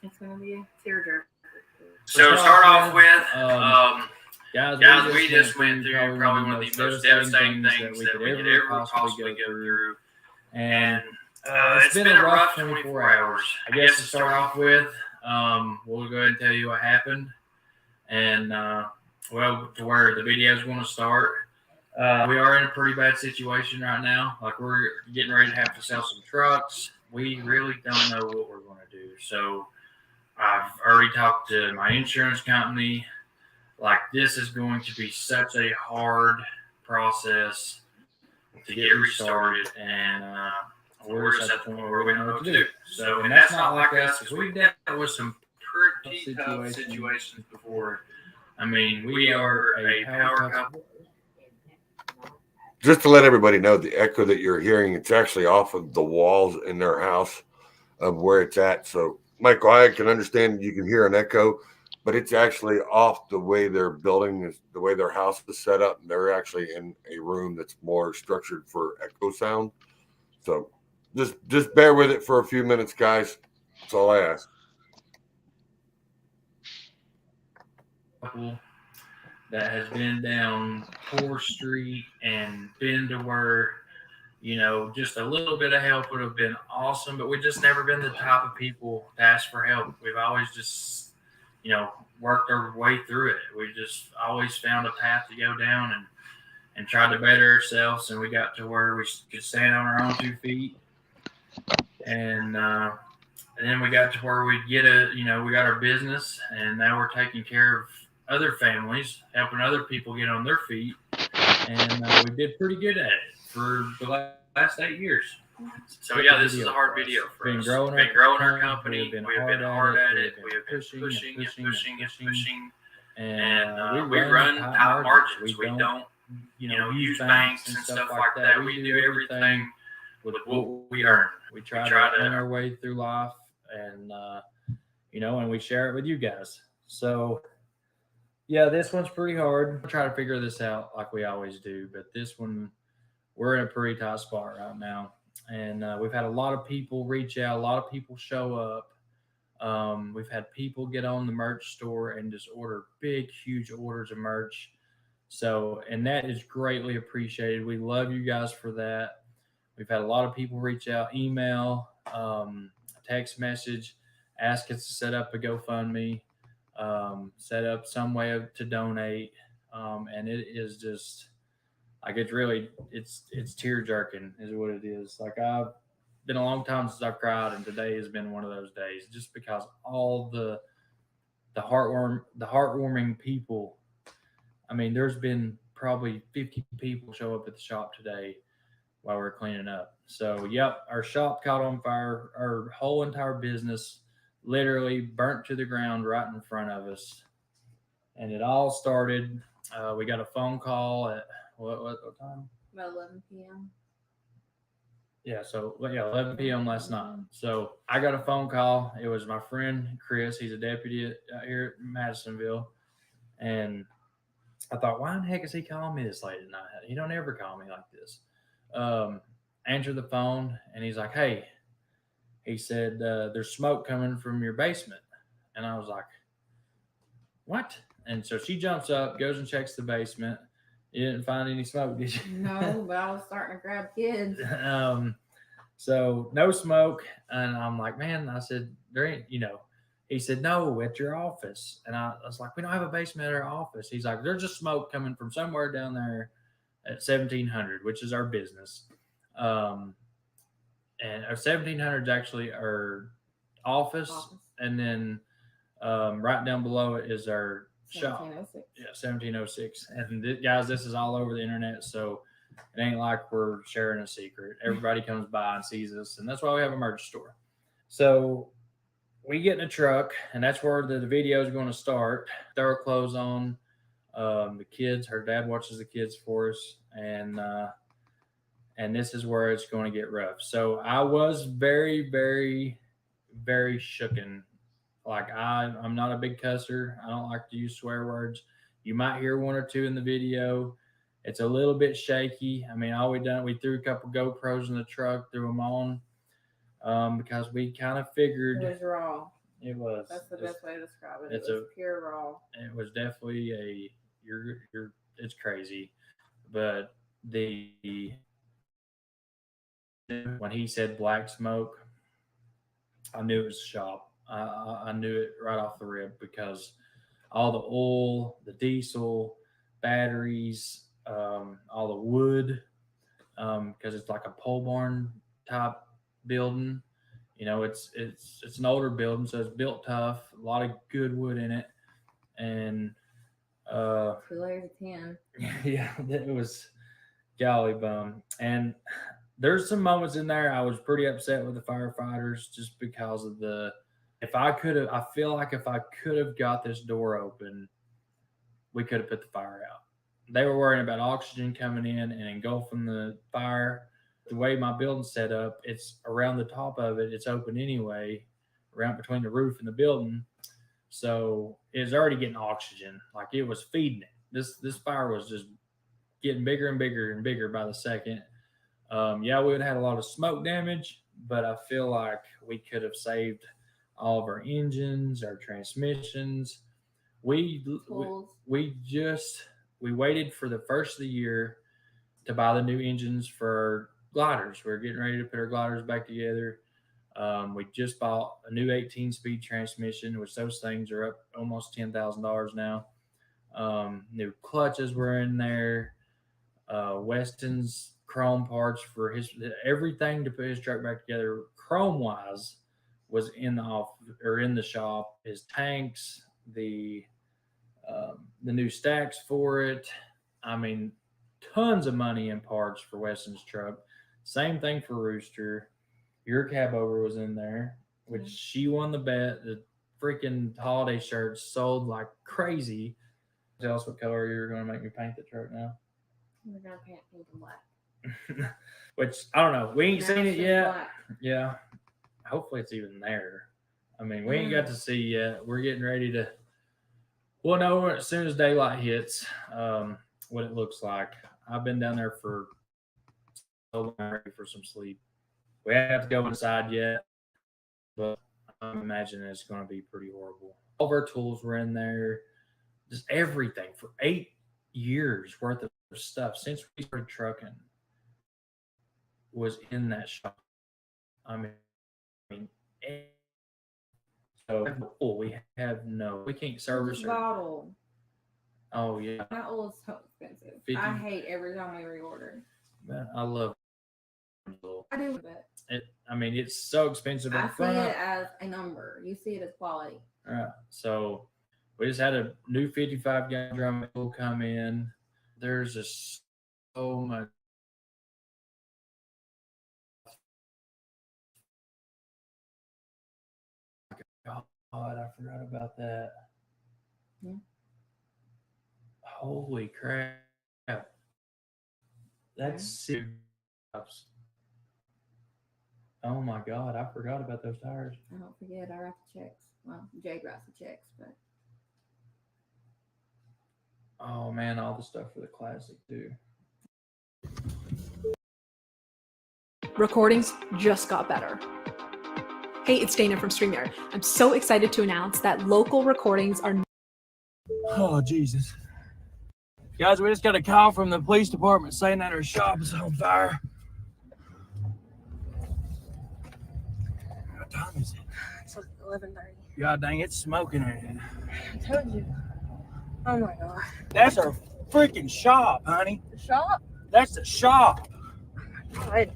It's going to be a tearjerker. So to start off with, guys, we just went through probably one of the most devastating things that we could ever possibly go through. And it's been a rough 24 hours. I guess to start off with, we'll go ahead and tell you what happened. And, well, to where the video is going to start. We are in a pretty bad situation right now. Like, we're getting ready to have to sell some trucks. We really don't know what we're going to do. So I've already talked to my insurance company. Like, this is going to be such a hard process to get restarted, and we're just at the point where we don't know what to do. So, and that's not like us, because we've dealt with some pretty tough situations before. I mean, we are a power couple. Just to let everybody know, the echo that you're hearing, it's actually off of the walls in their house of where it's at. So, Michael, I can understand you can hear an echo, but it's actually off the way their building is, the way their house is set up. And they're actually in a room that's more structured for echo sound. So just bear with it for a few minutes, guys. That's all I ask. That has been down poor street and been to where, you know, just a little bit of help would have been awesome, but we've just never been the type of people to ask for help. We've always just, you know, worked our way through it. We just always found a path to go down and tried to better ourselves. And we got to where we could stand on our own 2 feet. And then we got to where we'd get we got our business, and now we're taking care of other families, helping other people get on their feet. And we did pretty good at it for the last 8 years. So yeah, this is a hard video for us. Been growing our company. We have been hard at it. We have been pushing. And we run top margins. We don't, use banks and stuff like that. We do everything with what we earn. We try to earn our way through life, and and we share it with you guys. So yeah, this one's pretty hard. We'll try to figure this out like we always do, but this one, we're in a pretty tight spot right now. And we've had a lot of people reach out, a lot of people show up. We've had people get on the merch store and just order big, huge orders of merch. So, and that is greatly appreciated. We love you guys for that. We've had a lot of people reach out, email, text message, ask us to set up a GoFundMe, set up some way to donate. And it is just like, it's tear jerking is what it is. Like, I've been a long time since I've cried, and today has been one of those days, just because all the heartwarming people. I mean, there's been probably 50 people show up at the shop today while we're cleaning up. So, yep, our shop caught on fire. Our whole entire business literally burnt to the ground right in front of us. And it all started, we got a phone call at what time? About 11 p.m. Yeah, 11 p.m. last night. So I got a phone call. It was my friend Chris. He's a deputy out here at Madisonville. And I thought, why in the heck is he calling me this late at night? He don't ever call me like this. Answer the phone, and he's like, hey, he said, there's smoke coming from your basement. And I was like, what? And so she jumps up, goes and checks the basement. You didn't find any smoke, did you? No, but I was starting to grab kids. So no smoke. And I'm like, man, I said, there ain't, he said, no, at your office. And I was like, we don't have a basement at our office. He's like, there's just smoke coming from somewhere down there at 1700, which is our business. And our 1700 is actually our office. And then right down below it is our shop. 1706. Yeah, 1706. And guys, this is all over the internet, so it ain't like we're sharing a secret. Everybody comes by and sees us, and that's why we have a merch store. So we get in a truck, and that's where the video is going to start. Throw our clothes on. The kids, her dad watches the kids for us, and this is where it's going to get rough. So I was very, very, very shooken. Like, I'm not a big cusser. I don't like to use swear words. You might hear one or two in the video. It's a little bit shaky. I mean, all we threw a couple GoPros in the truck, threw them on, because we kind of figured it was raw. It was. That's the best way to describe it. It was pure raw. It was definitely it's crazy. But when he said black smoke, I knew it was a shop. I knew it right off the rip, because all the oil, the diesel, batteries, all the wood, because it's like a pole barn type building. It's an older building, so it's built tough. A lot of good wood in it, and 2 layers of tin. Yeah, it was golly bum. And there's some moments in there I was pretty upset with the firefighters, just because of I feel like if I could have got this door open, we could have put the fire out. They were worrying about oxygen coming in and engulfing the fire. The way my building's set up, it's around the top of it. It's open anyway, around between the roof and the building. So it's already getting oxygen. Like, it was feeding it. This fire was just getting bigger and bigger and bigger by the second. Yeah, we would have had a lot of smoke damage, but I feel like we could have saved all of our engines, our transmissions. We waited for the first of the year to buy the new engines for gliders. We're getting ready to put our gliders back together. We just bought a new 18-speed transmission, which those things are up almost $10,000 now. New clutches were in there. Weston's chrome parts for everything to put his truck back together, chrome-wise, was in the shop. His tanks, the new stacks for it. I mean, tons of money in parts for Weston's truck. Same thing for Rooster. Your cab over was in there, which she won the bet. The freaking holiday shirts sold like crazy. Tell us what color you're going to make me paint the truck now. We're gonna paint pink and black. Which I don't know. We ain't No, seen it's it just yet. black. Yeah. Hopefully it's even there. I mean, we ain't got to see yet. We're getting ready to. We'll know as soon as daylight hits what it looks like. I've been down there for so long, ready for some sleep. We haven't to go inside yet, but I'm imagining it's going to be pretty horrible. All of our tools were in there, just everything for 8 years worth of stuff since we started trucking was in that shop. I mean, so we can't service This her. bottle. Oh yeah, That oil is so expensive. 50. I hate every time we reorder. Man, I love I do, but I mean, it's so expensive I up see front. it as a number. You see it as quality. All right. So we just had a new 55-gallon drum will come in. There's just so much. God, I forgot about that. Yeah. Holy crap. That's serious. Oh my God, I forgot about those tires. I don't forget, I write the checks. Well, Jake writes the checks, but Oh man, all the stuff for the classic too. Recordings just got better. Hey, it's Dana from StreamYard. I'm so excited to announce that local recordings are. Oh, Jesus. Guys, we just got a call from the police department saying that our shop is on fire. What time is it? It's like 11:30. God dang, it's smoking in here. I told you. Oh my God. That's our freaking shop, honey. The shop? That's the shop. God.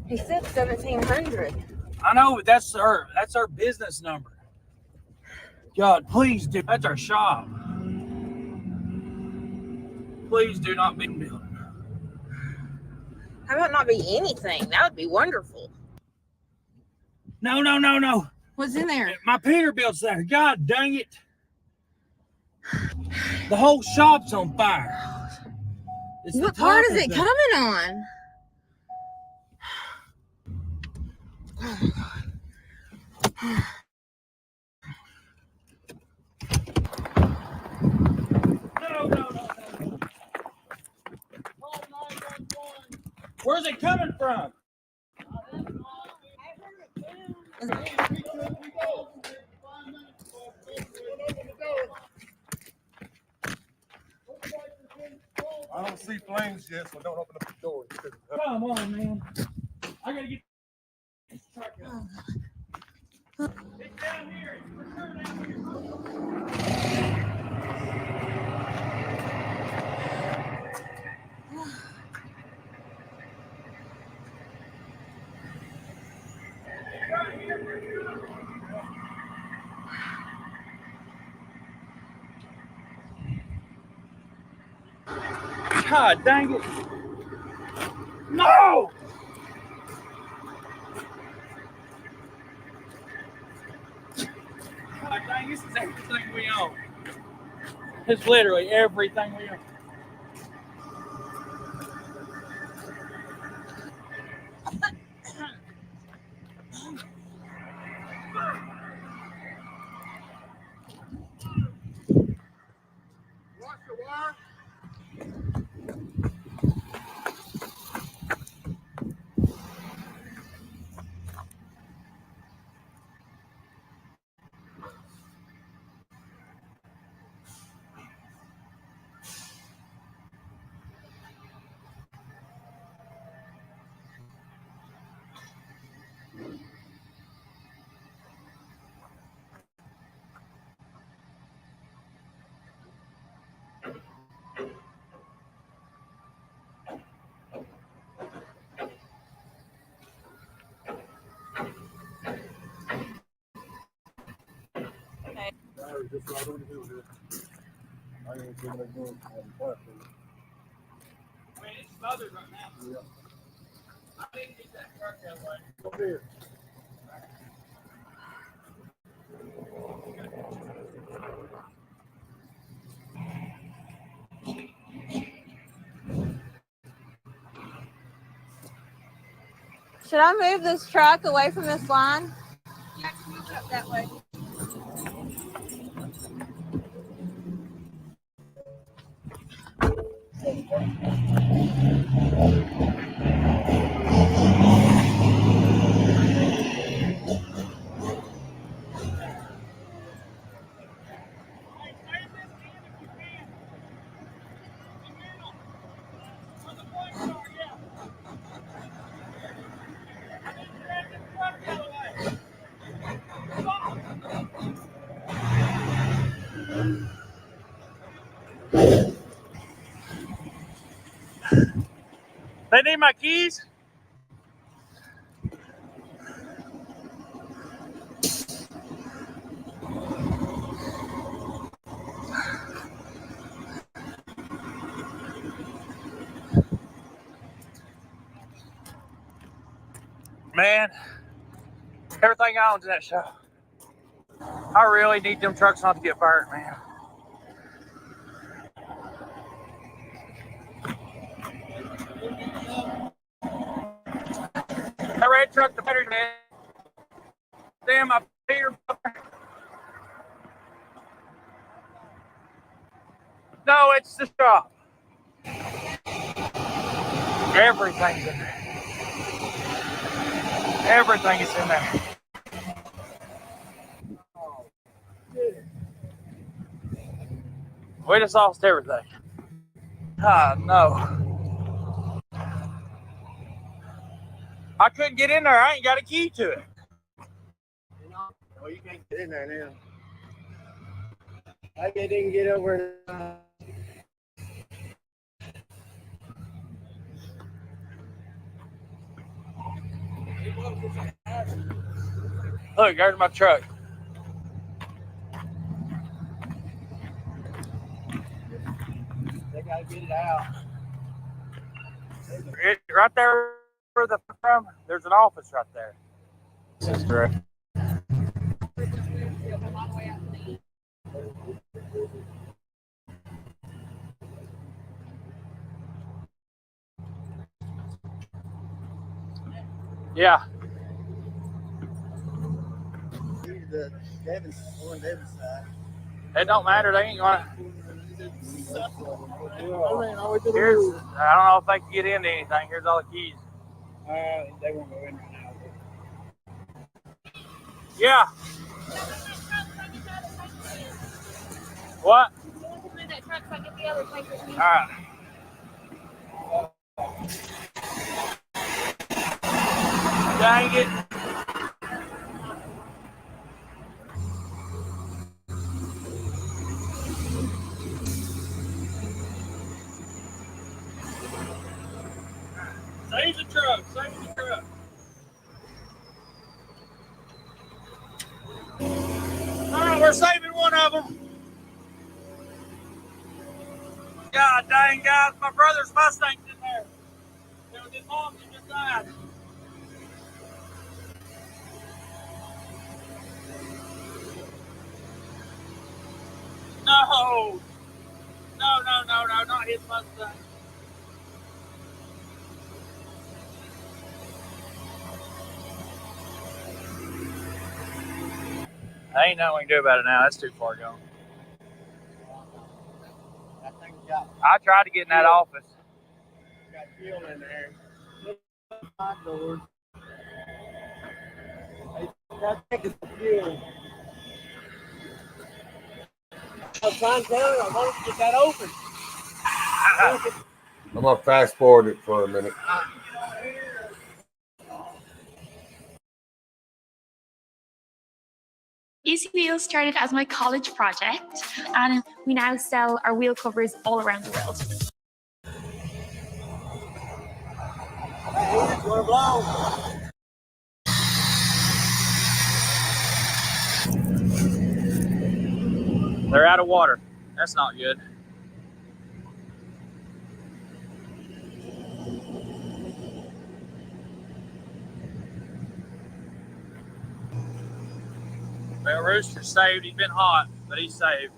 He said 1700. I know, but that's our business number. God, please do. That's our shop. Please do not be in the building. How about not be anything? That would be wonderful. No, no, no, no. What's in there? My Peterbilt's there. God dang it. The whole shop's on fire. It's What part is it coming on? Oh my God. No. Where's it coming from? I don't see flames yet, so don't open up the door. Come on, man. I gotta get this truck out. It's down here. It's for sure down here. God dang it. No! God dang, this is everything we own. It's literally everything we own. Watch the wire. Just what I don't do with it. I ain't giving a good platform. it's smothered right now. Yeah. I didn't get that truck that way. Over here. Should I move this truck away from this line? Yeah, move it up that way. They need my keys? Man, everything I own's in that show. I really need them trucks not to get burnt, man. That red truck, the better man. Damn, I here. No, it's the shop. Everything's in there. Everything is in there. We just lost everything. Ah, no. I couldn't get in there. I ain't got a key to it. Well, you can't get in there now. I didn't get over. Look, there's my truck. They gotta get it out. Right there where the from, there's an office right there. That's correct. Yeah. The Davis side. It don't matter. They ain't gonna. Here's, I don't know if they can get into anything. Here's all the keys. They won't go in right now. Yeah. What? All right. Dang it. Save the truck. Save the truck. All right, we're saving one of them. God dang, guys, my brother's Mustang's in there. There was his mom that just died. No. No, not his Mustang. Ain't nothing we can do about it now. That's too far gone. I tried to get in that office. Got fuel in there. My doors. I think it's the fuel. I'm trying to tell you, I want to get that open. I'm gonna fast forward it for a minute. Easy Wheels started as my college project, and we now sell our wheel covers all around the world. They're out of water. That's not good. Well, Rooster's saved. He's been hot, but he's saved.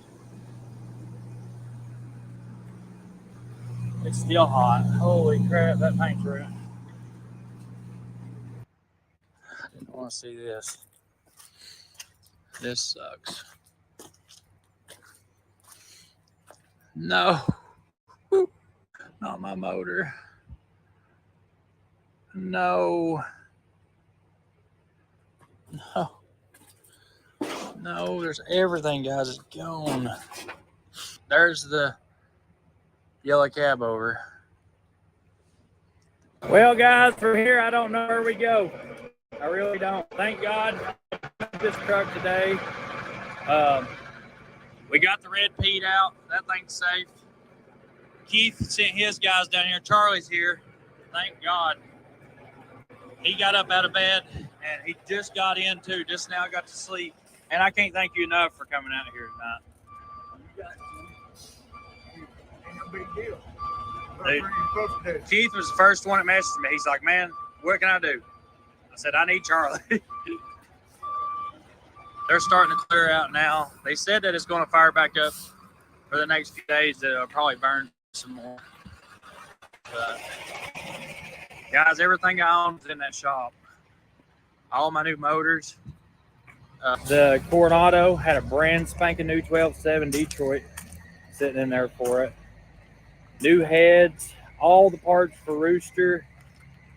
It's still hot. Holy crap, that paint's ruined. I didn't want to see this. This sucks. No. Not my motor. No. No. No, there's everything, guys. It's gone. There's the yellow cab over. Well, guys, from here, I don't know where we go. I really don't. Thank God this truck today. We got the red Pete out. That thing's safe. Keith sent his guys down here. Charlie's here. Thank God. He got up out of bed, and he just got in, too. Just now got to sleep. And I can't thank you enough for coming out here tonight. Ain't no big deal. Dude, Keith was the first one that messaged me. He's like, man, what can I do? I said, I need Charlie. They're starting to clear out now. They said that it's going to fire back up for the next few days. That it'll probably burn some more. But, guys, everything I own is in that shop. All my new motors. The Coronado had a brand spanking new 12.7 Detroit sitting in there for it. New heads, all the parts for Rooster.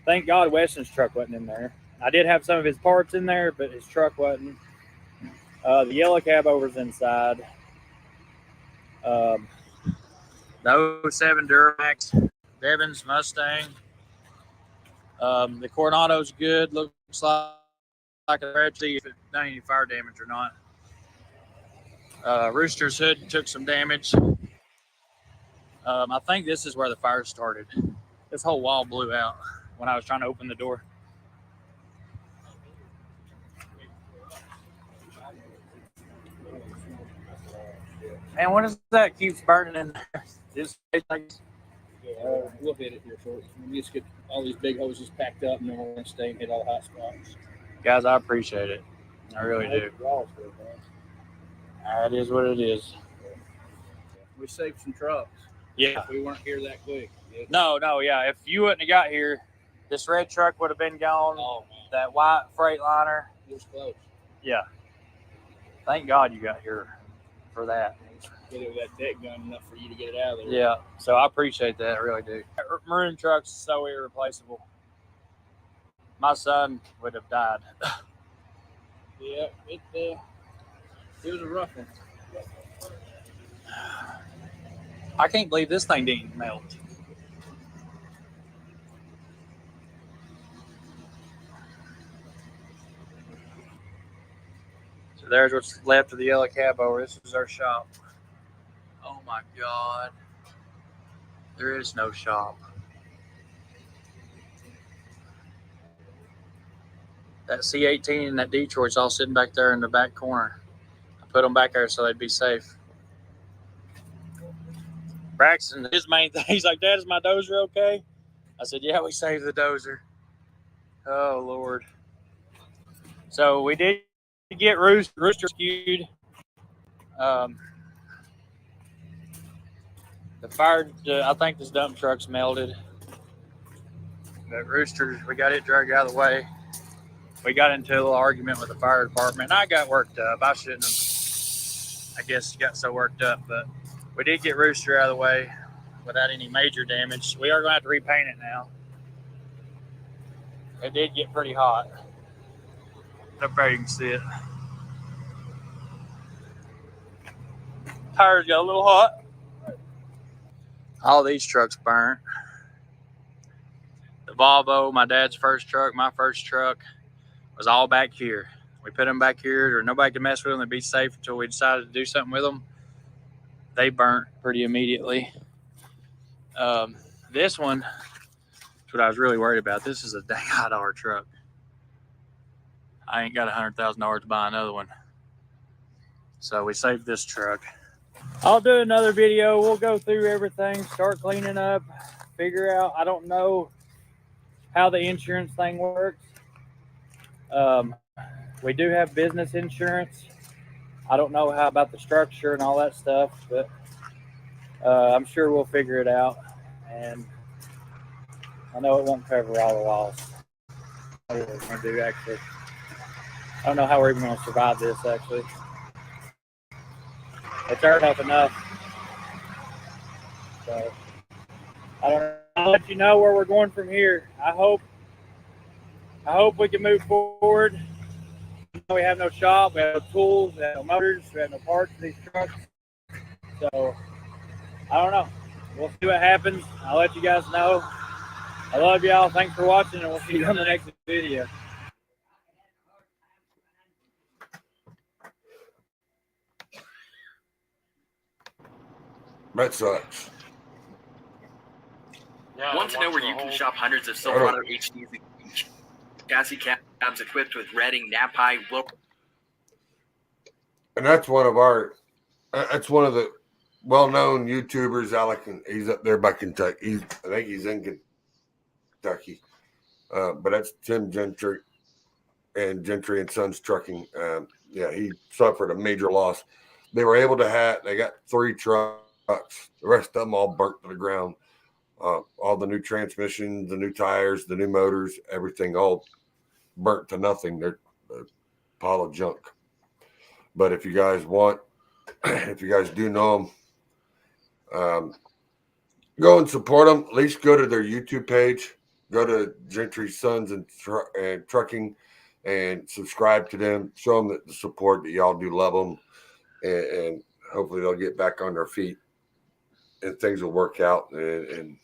Thank God Weston's truck wasn't in there. I did have some of his parts in there, but his truck wasn't. The yellow cab over's inside. The 07 Duramax, Devon's Mustang. The Coronado's good. Looks like a red, see if it done any fire damage or not. Rooster's hood took some damage. I think this is where the fire started. This whole wall blew out when I was trying to open the door. Man, what is that keeps burning in there? We'll hit it here shortly. We just get all these big hoses packed up, and then we're going to stay and hit all the hot spots. Guys, I appreciate it. I really do. It is what it is. We saved some trucks. Yeah. We weren't here that quick. No, yeah. If you wouldn't have got here, this red truck would have been gone. Oh, that white Freightliner. It was close. Yeah. Thank God you got here for that. It that deck gun enough for you to get it out of there. Yeah. So I appreciate that. I really do. Maroon truck's so irreplaceable. My son would have died. Yeah, it was a rough one. I can't believe this thing didn't melt. So there's what's left of the yellow cab over. This is our shop. Oh my God. There is no shop. That C18 and that Detroit's all sitting back there in the back corner. I put them back there so they'd be safe. Braxton, his main thing, he's like, Dad, is my dozer okay? I said, yeah, we saved the dozer. Oh, Lord. So we did get Rooster skewed. The fire, I think this dump truck's melted. But Rooster, we got it dragged out of the way. We got into a little argument with the fire department. I got worked up. I shouldn't have, I guess, got so worked up. But we did get Rooster out of the way without any major damage. We are going to have to repaint it now. It did get pretty hot. Up there you can see it. Tires got a little hot. All these trucks burnt. The Volvo, my dad's first truck, my first truck, was all back here. We put them back here, or nobody could mess with them. They'd be safe until we decided to do something with them. They burnt pretty immediately. This one, that's what I was really worried about. This is a dang high dollar truck. I ain't got $100,000 to buy another one. So we saved this truck. I'll do another video. We'll go through everything, start cleaning up, figure out. I don't know how the insurance thing works. We do have business insurance. I don't know how about the structure and all that stuff, but I'm sure we'll figure it out. And I know it won't cover all the loss. I don't know what we're going to do, actually. I don't know how we're even going to survive this, actually. It's hurt enough. So, I don't know. I'll let you know where we're going from here. I hope we can move forward. We have no shop, we have no tools, we have no motors, we have no parts for these trucks. So, I don't know. We'll see what happens. I'll let you guys know. I love y'all. Thanks for watching, and we'll see you on the next video. That sucks. Yeah, Want to know where you can shop hundreds of Silverado HDs chassis cabs equipped with Redding, Napai, And that's one of the well-known YouTubers, Alec, and he's up there by Kentucky. I think he's in Kentucky. But that's Tim Gentry and Gentry and Sons Trucking. He suffered a major loss. They were able to they got 3 trucks. The rest of them all burnt to the ground. All the new transmissions, the new tires, the new motors, everything all burnt to nothing. They're a pile of junk. But if you guys do know them, go and support them. At least go to their YouTube page. Go to Gentrys Sons and Trucking and subscribe to them. Show them the support that y'all do love them. And hopefully they'll get back on their feet and things will work out. And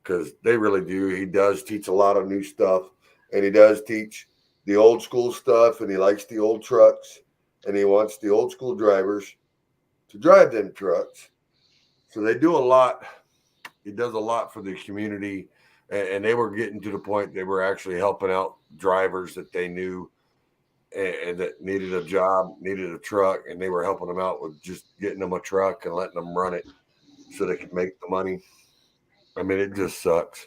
because they really do. He does teach a lot of new stuff. And he does teach the old school stuff. And he likes the old trucks. And he wants the old school drivers to drive them trucks. So they do a lot. He does a lot for the community. And they were getting to the point they were actually helping out drivers that they knew and that needed a job, needed a truck. And they were helping them out with just getting them a truck and letting them run it so they could make the money. I mean, it just sucks.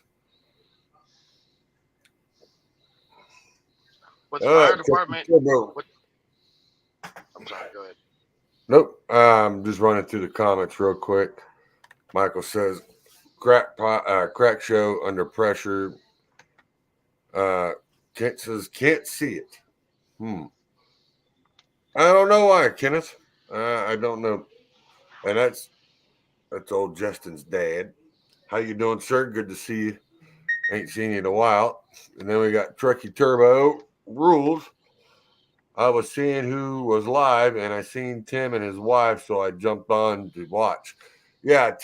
With the fire department. I'm sorry, go ahead. Nope. Just running through the comments real quick. Michael says, crack show under pressure. Kent says, can't see it. I don't know why, Kenneth. I don't know. And that's old Justin's dad. How you doing, sir? Good to see you. Ain't seen you in a while. And then we got Truckee Turbo Rules. I was seeing who was live, and I seen Tim and his wife, so I jumped on to watch. Yeah,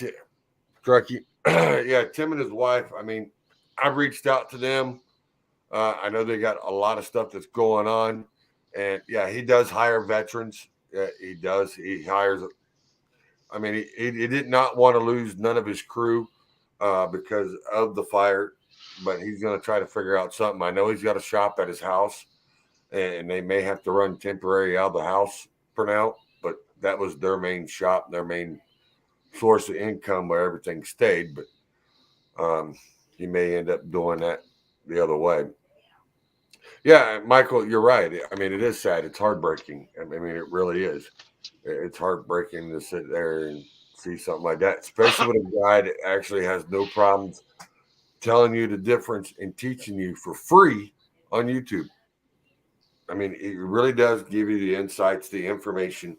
Truckee. Yeah, Tim and his wife. I mean, I've reached out to them. I know they got a lot of stuff that's going on. And, yeah, he does hire veterans. Yeah, he does. He hires. I mean, he did not want to lose none of his crew because of the fire, but he's going to try to figure out something. I know he's got a shop at his house, and they may have to run temporary out of the house for now, but that was their main shop, their main source of income where everything stayed. But he may end up doing that the other way. Yeah, Michael, you're right. I mean, it is sad. It's heartbreaking. I mean, it really is. It's heartbreaking to sit there and see something like that, especially with a guy that actually has no problems telling you the difference and teaching you for free on YouTube. I mean, it really does give you the insights, the information,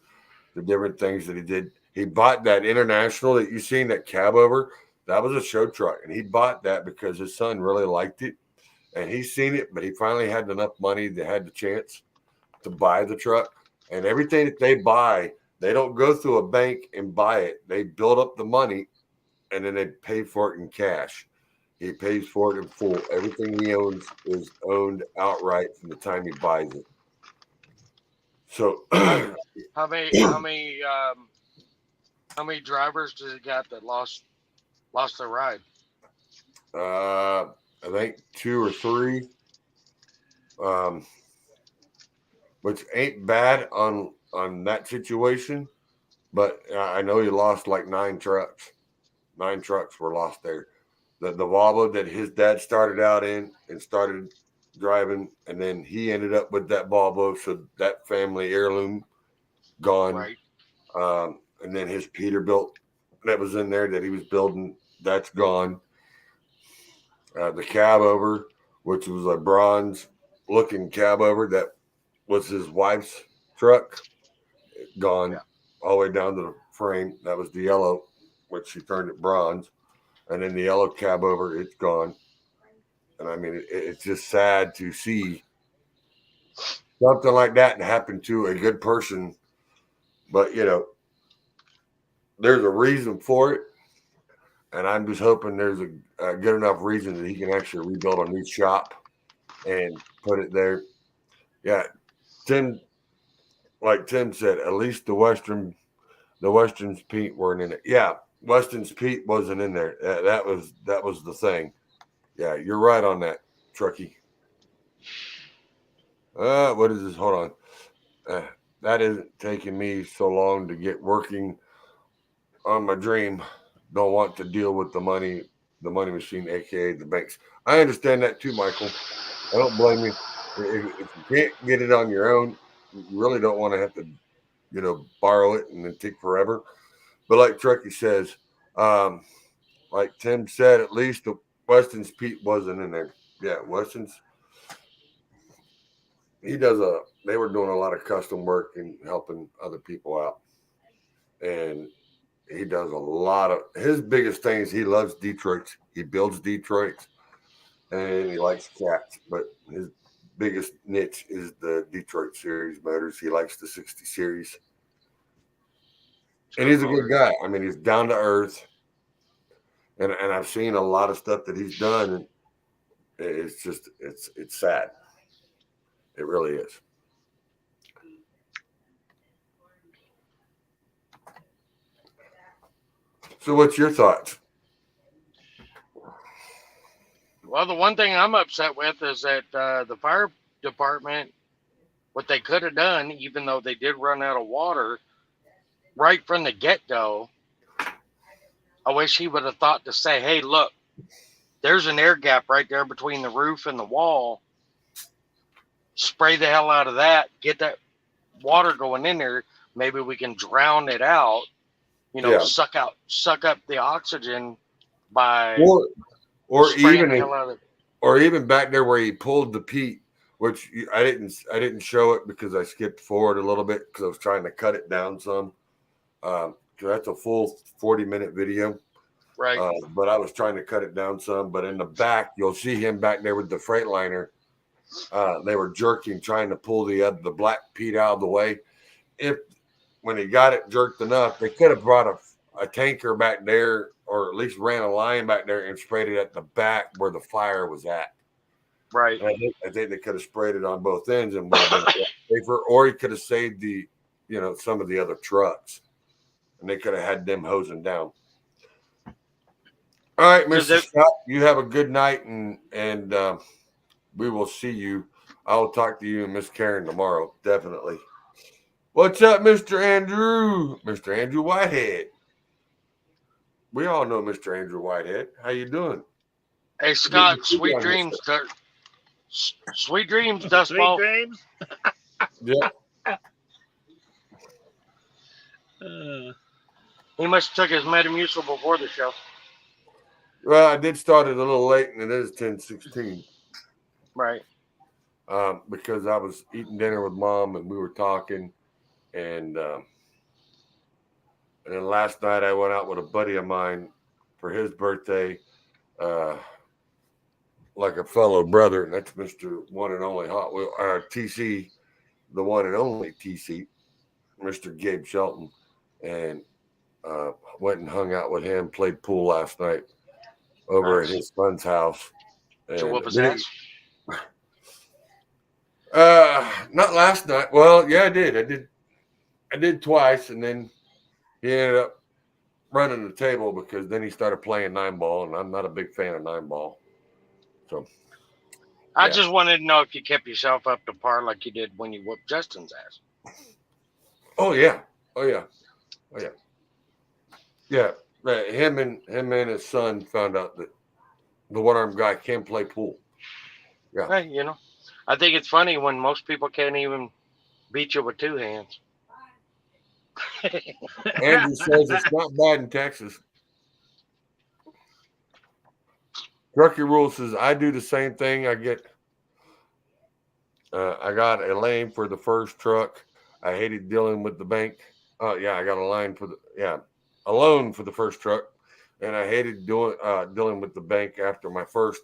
the different things that he did. He bought that International that you seen, that cab over. That was a show truck, and he bought that because his son really liked it. And he's seen it, but he finally had enough money that had the chance to buy the truck. And everything that they buy, they don't go through a bank and buy it. They build up the money, and then they pay for it in cash. He pays for it in full. Everything he owns is owned outright from the time he buys it. So, how many drivers does he got that lost their ride? I think 2 or 3, which ain't bad on that situation. But I know he lost like 9 trucks. 9 trucks were lost there. The Volvo that his dad started out in and started driving, and then he ended up with that Volvo. So that family heirloom gone. Right. And then his Peterbilt that was in there that he was building, that's gone. The cab over, which was a bronze looking cab over that was his wife's truck, gone all the way down to the frame. That was the yellow, which she turned it bronze. And then the yellow cab over, it's gone. And I mean, it's just sad to see something like that happen to a good person. But, you know, there's a reason for it. And I'm just hoping there's a good enough reason that he can actually rebuild a new shop and put it there. Yeah. Tim, like Tim said, at least the Western's Pete weren't in it. Yeah. Weston's Pete wasn't in there. That was the thing. Yeah. You're right on that, Truckee. What is this? Hold on. That isn't taking me so long to get working on my dream. Don't want to deal with the money machine, aka the banks. I understand that too, Michael. I don't blame you. If you can't get it on your own, you really don't want to have to, you know, borrow it and then take forever. But like Truckee says, like Tim said, at least the Weston's Pete wasn't in there. Yeah, Weston's. They were doing a lot of custom work and helping other people out. And he does a lot of his biggest thing is he loves Detroit. He builds Detroit and he likes cats, but his biggest niche is the Detroit series motors. He likes the 60 series. And he's a good guy. I mean, he's down to earth. And I've seen a lot of stuff that he's done, and it's just it's sad. It really is. So what's your thoughts? Well, the one thing I'm upset with is that the fire department, what they could have done, even though they did run out of water, right from the get-go, I wish he would have thought to say, hey, look, there's an air gap right there between the roof and the wall. Spray the hell out of that. Get that water going in there. Maybe we can drown it out. You know, suck up the oxygen by or spraying even the hell out of it. Or even back there where he pulled the Pete, which I didn't show it because I skipped forward a little bit because I was trying to cut it down some. Because that's a full 40-minute video. Right. But I was trying to cut it down some. But in the back, you'll see him back there with the Freightliner. They were jerking, trying to pull the black Pete out of the way. When he got it jerked enough, they could have brought a tanker back there, or at least ran a line back there and sprayed it at the back where the fire was at. Right. And I think they could have sprayed it on both ends and would have been safer, or he could have saved some of the other trucks, and they could have had them hosing down. All right, Mr. Scott, you have a good night, and we will see you. I will talk to you and Miss Karen tomorrow, definitely. What's up, Mr. Andrew? Mr. Andrew Whitehead. We all know Mr. Andrew Whitehead. How you doing? Hey, Scott, sweet dreams. Sweet dreams, Dust Ball. Sweet dreams? Yeah. He must have took his Metamucil before the show. Well, I did start it a little late, and it is 10:16. Right. Because I was eating dinner with Mom, and we were talking, and then last night I went out with a buddy of mine for his birthday, like a fellow brother, and that's Mr. One and Only Hot Wheel, TC, the one and only TC, Mr. Gabe Shelton, and went and hung out with him, played pool last night over at his son's house. Did you whoop his ass? Not last night. Well, yeah, I did. I did twice, and then he ended up running the table because then he started playing 9-ball, and I'm not a big fan of 9-ball. So I just wanted to know if you kept yourself up to par like you did when you whooped Justin's ass. Oh yeah. Yeah. Him and his son found out that the one-armed guy can play pool. Yeah. Hey, I think it's funny when most people can't even beat you with two hands. Andrew says it's not bad in Texas. Truckee Rule says I do the same thing. I got a lane for the first truck. I hated dealing with the bank. Oh yeah, I got a line for a loan for the first truck, and I hated dealing with the bank after my first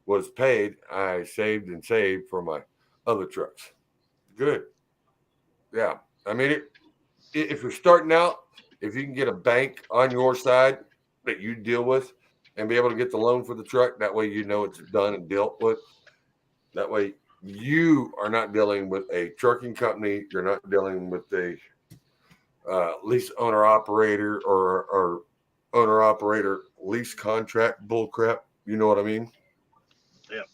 was paid. I saved and saved for my other trucks. Good. Yeah, I mean, if you're starting out, if you can get a bank on your side that you deal with and be able to get the loan for the truck, that way you know it's done and dealt with. That way you are not dealing with a trucking company. You're not dealing with a lease owner operator or owner operator lease contract bullcrap. You know what I mean? Yeah.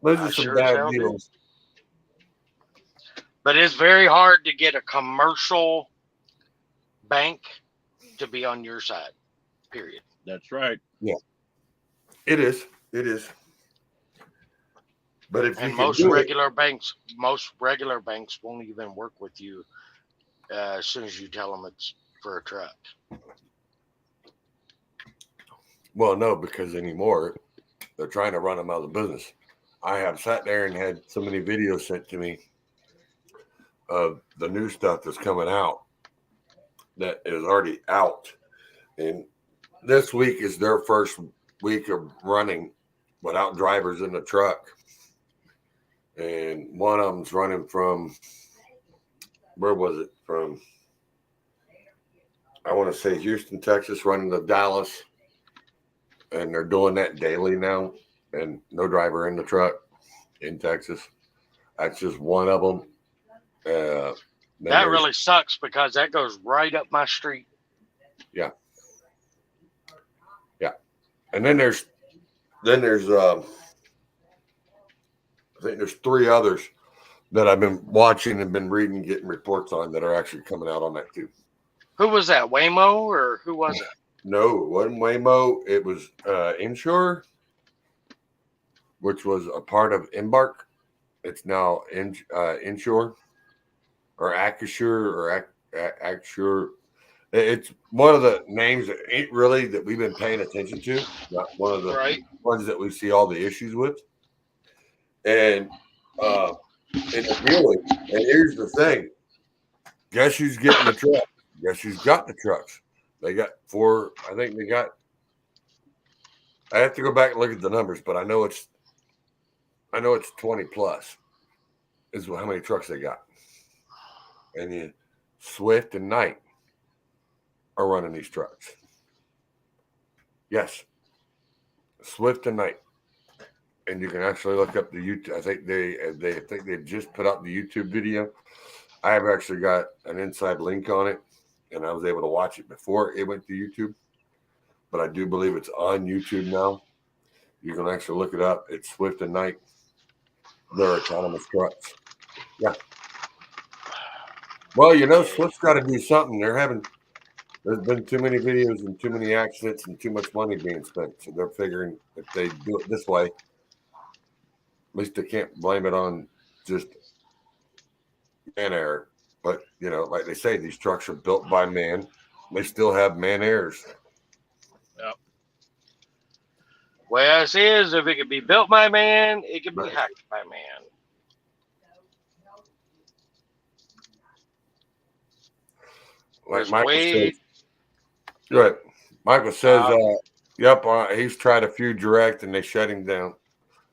Those are some bad deals. But it's very hard to get a commercial bank to be on your side. Period. That's right. Yeah. It is. It is. But if and you most regular banks won't even work with you as soon as you tell them it's for a truck. Well, no, because anymore they're trying to run them out of the business. I have sat there and had so many videos sent to me of the new stuff that's coming out that is already out. And this week is their first week of running without drivers in the truck. And one of them's running from, where was it? From, I want to say Houston, Texas, running to Dallas. And they're doing that daily now. And no driver in the truck in Texas. That's just one of them. That really sucks because that goes right up my street. Yeah. Yeah. And then there's I think there's 3 others that I've been watching and been reading, getting reports on that are actually coming out on that too. Who was that? Waymo or who was it? No, it wasn't Waymo. It was Inshore, which was a part of Embark. It's now Inshore or Acashore or Acashore. It's one of the names that ain't really that we've been paying attention to. Not one of the ones that we see all the issues with. And really, and here's the thing. Guess who's getting the truck? Guess who's got the trucks? They got 4. I think they got. I have to go back and look at the numbers, but I know it's 20 plus is how many trucks they got. And then Swift and Knight are running these trucks. Yes. Swift and Knight. And you can actually look up the YouTube. I think they just put out the YouTube video. I have actually got an inside link on it, and I was able to watch it before it went to YouTube. But I do believe it's on YouTube now. You can actually look it up. It's Swift and Knight. They're autonomous trucks. Yeah. Well, Swift's got to do something. There's been too many videos and too many accidents and too much money being spent. So they're figuring if they do it this way, at least they can't blame it on just man error. But, like they say, these trucks are built by man. They still have man errors. Yep. Well, it is, if it can be built by man, it can be hacked by man. Like Michael says, good. Michael says, he's tried a few direct and they shut him down,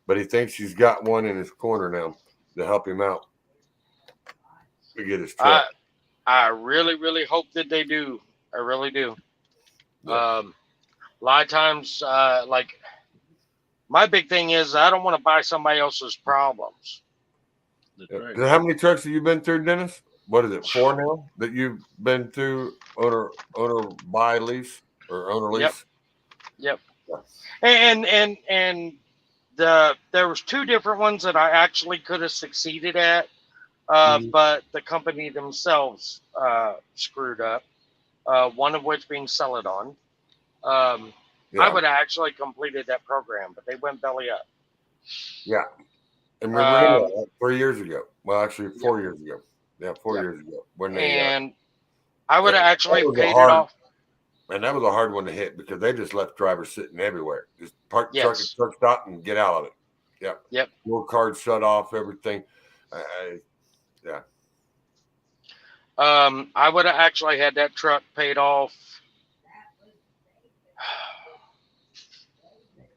but he thinks he's got one in his corner now to help him out to get his truck. I really, really hope that they do. I really do. Yeah. A lot of times, my big thing is I don't want to buy somebody else's problems. Right. How many trucks have you been through, Dennis? What is it, 4 now that you've been through owner buy lease or owner lease? Yep. And there was 2 different ones that I actually could have succeeded at, but the company themselves screwed up. One of which being Celadon. I would have actually completed that program, but they went belly up. Yeah. And remember that 3 years ago. Well, actually 4 years ago. Yeah, 4 years ago. When and I would have that actually was a paid it hard, off. and that was a hard one to hit because they just left drivers sitting everywhere. Just park the truck at Yes. truck stop and get out of it. Yep. Yep. Your card shut off, everything. Yeah. I would have actually had that truck paid off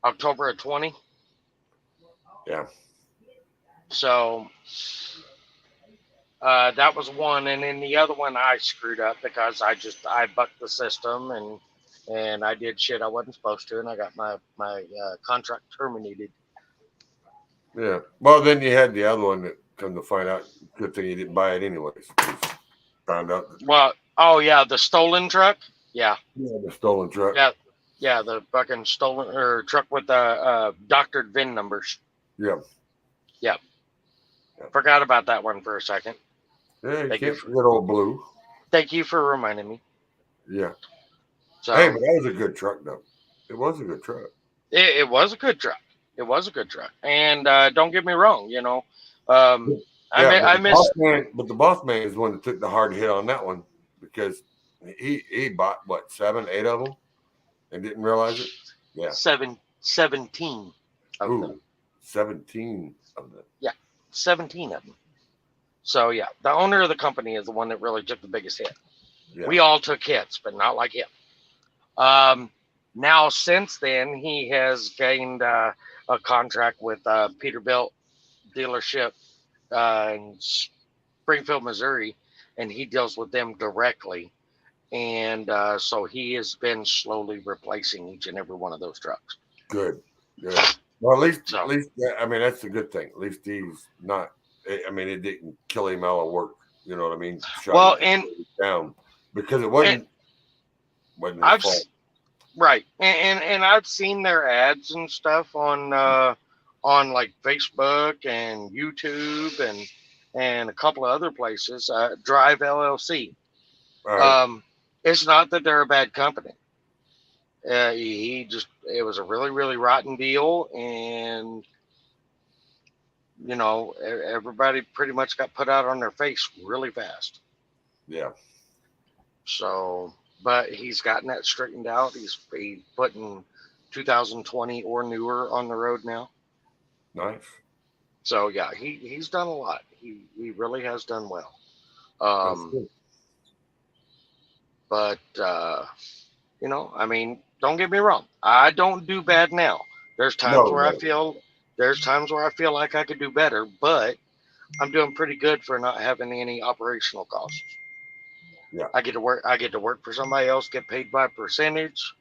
October of 20. Yeah. So that was one, and then the other one I screwed up because I bucked the system and I did shit I wasn't supposed to, and I got my contract terminated. Yeah. Well, then you had the other one that come to find out. Good thing you didn't buy it anyways. Found out. Well, oh yeah, the stolen truck. Yeah. Yeah, the stolen truck. Yeah, the fucking stolen or truck with the doctored VIN numbers. Yeah. Yeah. Forgot about that one for a second. Yeah, you can't forget old Blue. Thank you for reminding me. Yeah. So, hey, but that was a good truck, though. It was a good truck. It was a good truck. It was a good truck. And don't get me wrong, I miss. But the boss man is the one that took the hard hit on that one because he bought, what, 7, 8 of them and didn't realize it? Yeah. 17 of them. 17 of them. Yeah, 17 of them. So, yeah, the owner of the company is the one that really took the biggest hit. Yeah. We all took hits, but not like him. Now, since then, he has gained a contract with Peterbilt dealership in Springfield, Missouri, and he deals with them directly. And so he has been slowly replacing each and every one of those trucks. Good. Well, at least, I mean, that's a good thing. At least he's not. I mean, it didn't kill him out of work. You know what I mean? Well, and down because it wasn't his fault. Right, and I've seen their ads and stuff on like Facebook and YouTube and a couple of other places. Drive LLC. Right. It's not that they're a bad company. It was a really, really rotten deal, and everybody pretty much got put out on their face really fast. Yeah. So, but he's gotten that straightened out. He's putting 2020 or newer on the road now. Nice. So yeah, he's done a lot. He really has done well. But I mean, don't get me wrong. I don't do bad now. There's times where I feel like I could do better, but I'm doing pretty good for not having any operational costs. Yeah. I get to work for somebody else, get paid by percentage.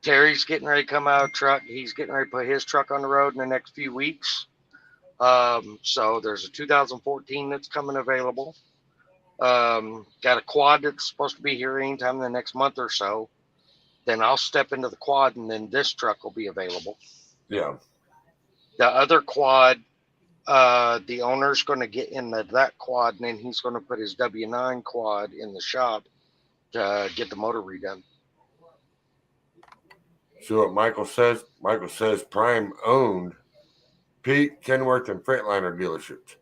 Terry's getting ready to come out of truck. He's getting ready to put his truck on the road in the next few weeks. So there's a 2014 that's coming available. Got a quad that's supposed to be here anytime in the next month or so. Then I'll step into the quad, and then this truck will be available. Yeah. The other quad, the owner's going to get into that quad, and then he's going to put his W9 quad in the shop to get the motor redone. See what Michael says? Michael says Prime owned Pete, Kenworth, and Freightliner dealerships.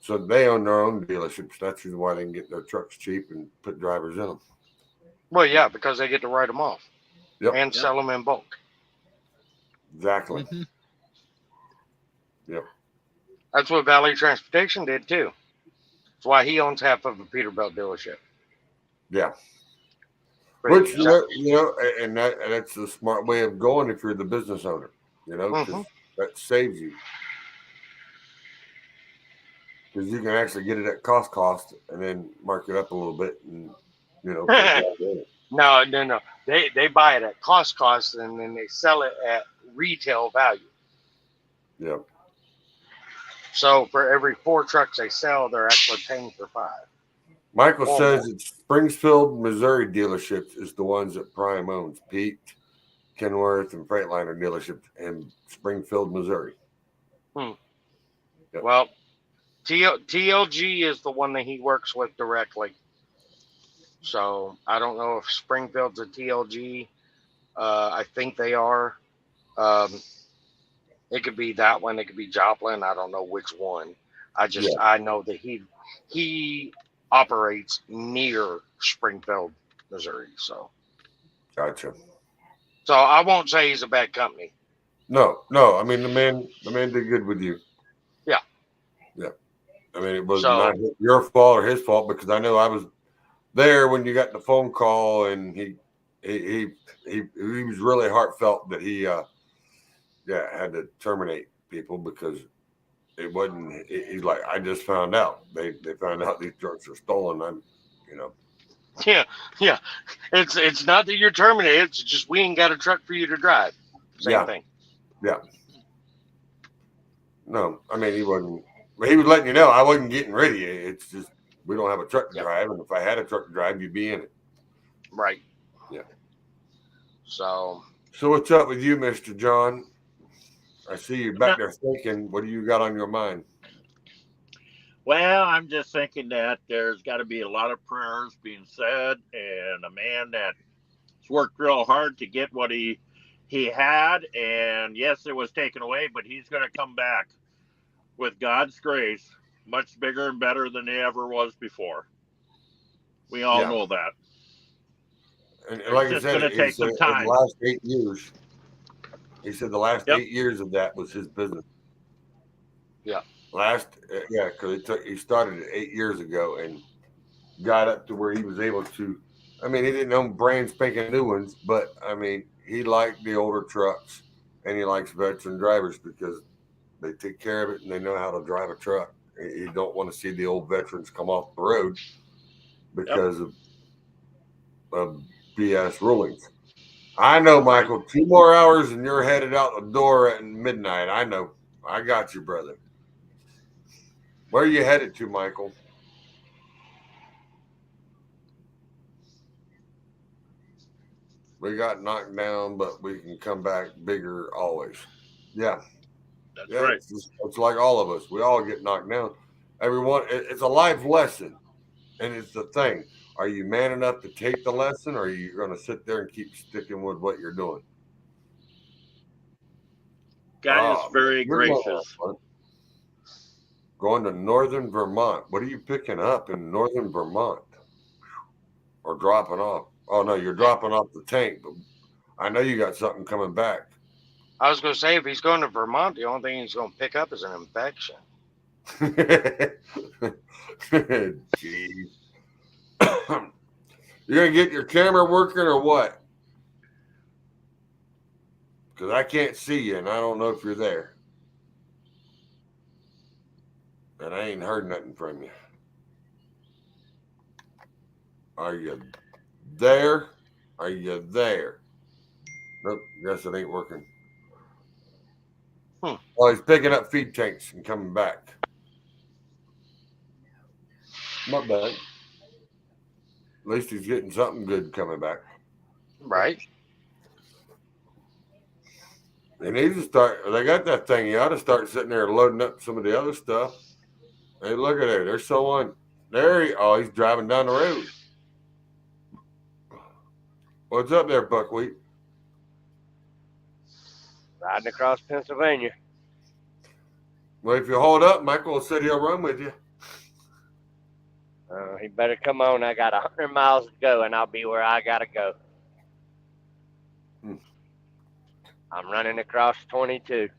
So they own their own dealerships. That's why they can get their trucks cheap and put drivers in them. Well, yeah, because they get to write them off and Yep. sell them in bulk. Exactly. Mm-hmm. Yep. That's what Valley Transportation did too. That's why he owns half of a Peterbilt dealership. Yeah. Pretty Which and that's the smart way of going if you're the business owner. Because that saves you. Because you can actually get it at cost and then mark it up a little bit and No. They buy it at cost and then they sell it at retail value. Yep. So for every 4 trucks they sell, they're actually paying for 5. Michael says it's Springfield, Missouri dealerships is the ones that Prime owns. Pete, Kenworth, and Freightliner dealerships in Springfield, Missouri. Yep. Well, TLG is the one that he works with directly. So I don't know if Springfield's a TLG. I think they are. It could be that one. It could be Joplin. I don't know which one. I know that he operates near Springfield, Missouri. So Gotcha. So I won't say he's a bad company. No. I mean, the man did good with you. Yeah. Yeah. I mean, it was not your fault or his fault, because I know I was there when you got the phone call, and he was really heartfelt that he had to terminate people, because it wasn't. He's like, I just found out they found out these trucks are stolen. Yeah. It's not that you're terminated. It's just we ain't got a truck for you to drive. Same thing. Yeah. No, I mean, he wasn't. He was letting you know I wasn't getting rid of you. It's just we don't have a truck to drive, and if I had a truck to drive, you'd be in it. Right. Yeah. So what's up with you, Mr. John? I see you back there thinking. What do you got on your mind? Well, I'm just thinking that there's got to be a lot of prayers being said, and a man that's worked real hard to get what he had, and yes, it was taken away, but he's going to come back with God's grace, much bigger and better than he ever was before. We all know that. And like I said, going to take some time. In the last 8 years, he said the last 8 years of that was his business. Yeah. Because he started it 8 years ago and got up to where he was able to. I mean, he didn't own brand spanking new ones, but I mean, he liked the older trucks, and he likes veteran drivers because they take care of it and they know how to drive a truck. You don't want to see the old veterans come off the road because of BS rulings. I know, Michael. 2 more hours and you're headed out the door at midnight. I know. I got you, brother. Where are you headed to, Michael? We got knocked down, but we can come back bigger always. Yeah. That's right. It's like all of us. We all get knocked down. Everyone, it's a life lesson. And it's the thing. Are you man enough to take the lesson, or are you going to sit there and keep sticking with what you're doing? God is very gracious. Going to northern Vermont. What are you picking up in northern Vermont? Or dropping off? Oh, no, you're dropping off the tank. But I know you got something coming back. I was going to say, if he's going to Vermont, the only thing he's going to pick up is an infection. Jeez. You're going to get your camera working or what? Because I can't see you, and I don't know if you're there. And I ain't heard nothing from you. Are you there? Are you there? Nope, guess it ain't working. Oh, he's picking up feed tanks and coming back. Not bad. At least he's getting something good coming back. Right. They need to start. They got that thing. You ought to start sitting there loading up some of the other stuff. Hey, look at there. There's someone. He's driving down the road. What's up there, Buckwheat? Riding across Pennsylvania. Well, if you hold up, Michael said he'll run with you. He better come on. I got 100 miles to go, and I'll be where I got to go. I'm running across 22.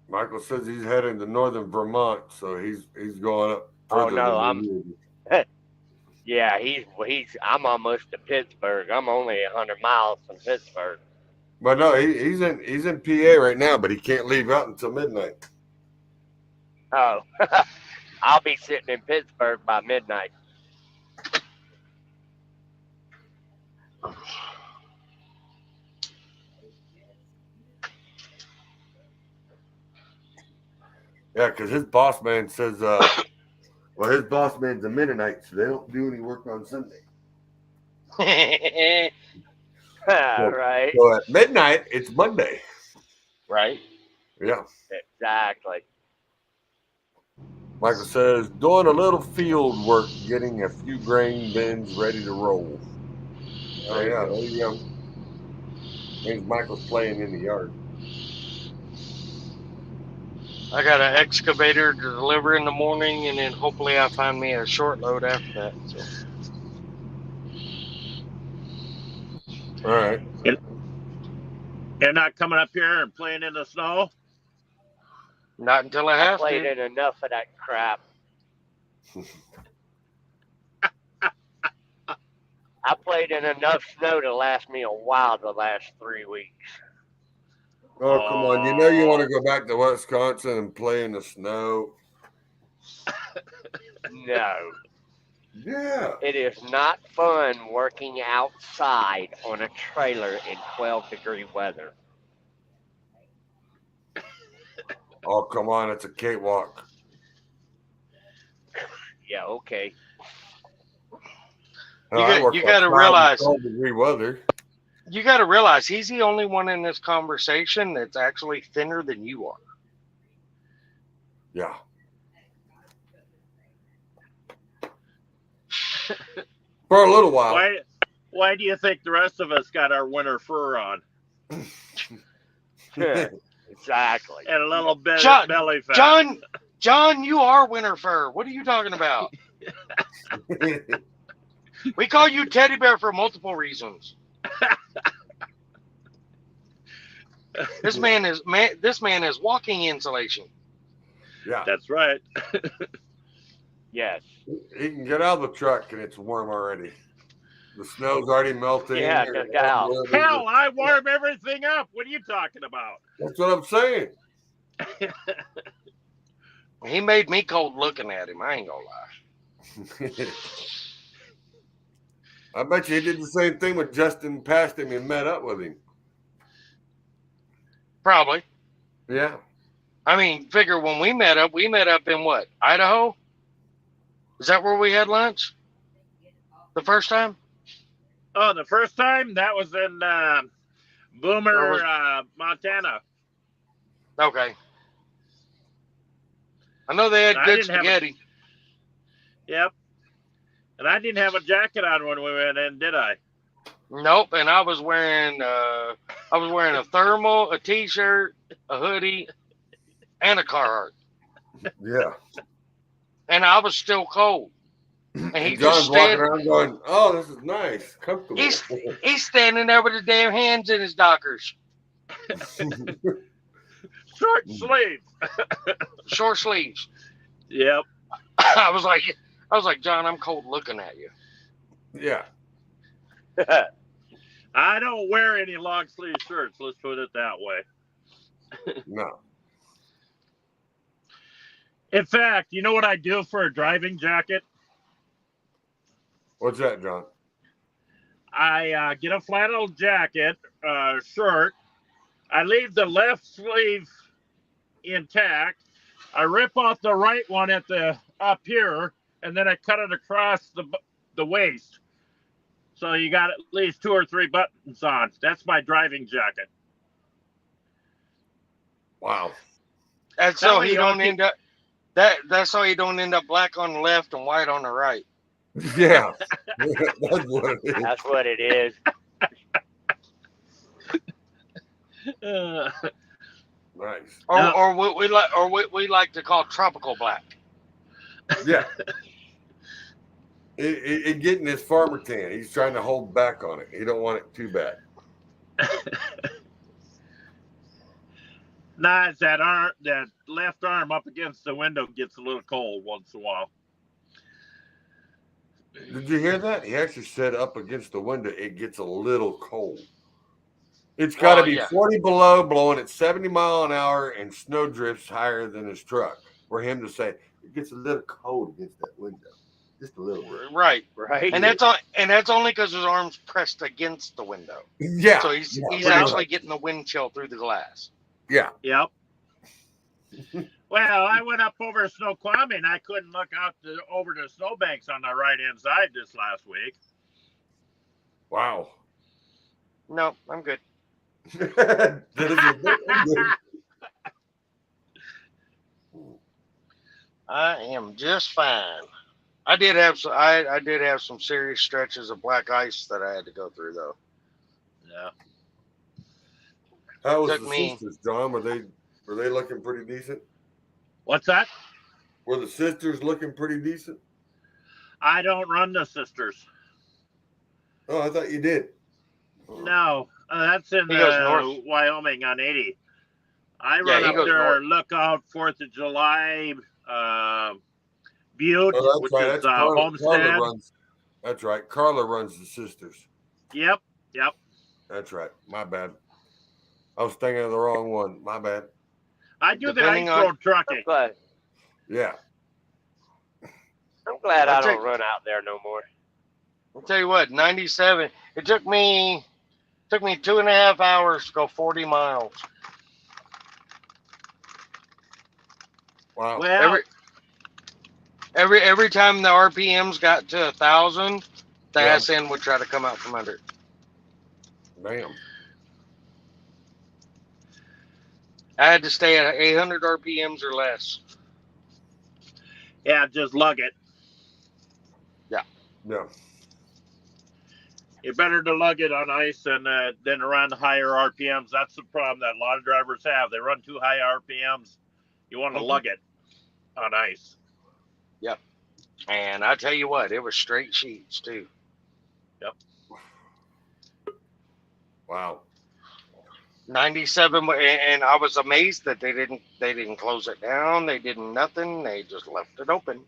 Michael says he's heading to northern Vermont, so he's going up further. Oh no, yeah, I'm almost to Pittsburgh. I'm only 100 miles from Pittsburgh. But no, he's in PA right now, but he can't leave out until midnight. Oh, I'll be sitting in Pittsburgh by midnight. Yeah, because his boss man says, his boss man's a Mennonite, so they don't do any work on Sunday. Right. So at midnight, it's Monday. Right. Yeah. Exactly. Michael says, doing a little field work, getting a few grain bins ready to roll. Oh, yeah, there you go. There you go. Means Michael's playing in the yard. I got an excavator to deliver in the morning, and then hopefully I find me a short load after that. So. All right. You're not coming up here and playing in the snow? Not until I have played to. in enough of that crap. I played in enough snow to last me a while the last 3 weeks. Oh, come on. You know you want to go back to Wisconsin and play in the snow. No. Yeah. It is not fun working outside on a trailer in 12-degree weather. Oh, come on. It's a cakewalk. Yeah, okay. You got to realize 12-degree weather. You got to realize he's the only one in this conversation that's actually thinner than you are. Yeah. For a little while. Why do you think the rest of us got our winter fur on? Exactly. And a little bit belly fat. John, you are winter fur. What are you talking about? We call you teddy bear for multiple reasons. This man is walking insulation. Yeah. That's right. Yes. He can get out of the truck and it's warm already. The snow's already melting. Yeah, no doubt. Hell, I warm everything up. What are you talking about? That's what I'm saying. He made me cold looking at him. I ain't gonna lie. I bet you he did the same thing when Justin passed him and met up with him. Probably. Yeah. I mean, figure when we met up in what? Idaho? Is that where we had lunch? The first time? Oh, the first time? That was in Boomer, Montana. Okay. I know they had good spaghetti. Yep. And I didn't have a jacket on when we went in, did I? Nope. And I was wearing a thermal, a t-shirt, a hoodie, and a Carhartt. Yeah. And I was still cold. And he John's walking around going, "Oh, this is nice, comfortable." He's standing there with his damn hands in his dockers. Short sleeves. Short sleeves. Yep. I was like, John, I'm cold looking at you. Yeah. I don't wear any long sleeve shirts. Let's put it that way. No. In fact, you know what I do for a driving jacket? What's that, John? I get a flannel jacket, shirt. I leave the left sleeve intact. I rip off the right one at the up here, and then I cut it across the waist. So you got at least 2 or 3 buttons on. That's my driving jacket. Wow. That's so he don't end up. That's so he don't end up black on the left and white on the right. Yeah. That's what it is. That's what it is. Nice. Or what we like to call tropical black. Yeah. It getting his farmer tan. He's trying to hold back on it. He don't want it too bad. Nah, it's that left arm up against the window gets a little cold once in a while. Did you hear that? He actually said up against the window, it gets a little cold. It's got to be 40 below, blowing at 70 mile an hour, and snow drifts higher than his truck for him to say it gets a little cold against that window, just a little bit. Right. And that's only because his arm's pressed against the window. Yeah. So he's actually getting the wind chill through the glass. Yeah. Yep. Well, I went up over Snoqualmie and I couldn't look out over the snowbanks on the right-hand side this last week. Wow. No, I'm good. I am just fine. I did have some serious stretches of black ice that I had to go through though. Yeah. How was the sisters, John? Were they looking pretty decent? What's that? Were the sisters looking pretty decent? I don't run the sisters. Oh, I thought you did. No, that's in He goes north. Wyoming on 80. I Yeah, run he up goes there, north. Lookout, 4th of July, Butte, Oh, which that's right. is That's Carla Homestead. runs. That's right. Carla runs the sisters. Yep. That's right. My bad. I was thinking of the wrong one. My bad. I do Depending the ice road trucking. Yeah. I'm glad I I'll don't take- run out there no more. I'll tell you what, 97. It took me 2.5 hours to go 40 miles. Wow. Well, Every time the RPMs got to 1,000, the Yeah. SN would try to come out from under it. Damn. I had to stay at 800 RPMs or less. yeah, just lug it. Yeah. You're better to lug it on ice than around higher RPMs. That's the problem that a lot of drivers have. They run too high RPMs. You want to lug it on ice. Yep. And I tell you what, it was straight sheets too. Yep. Wow. 97, and I was amazed that they didn't close it down. They didn't nothing. They just left it open.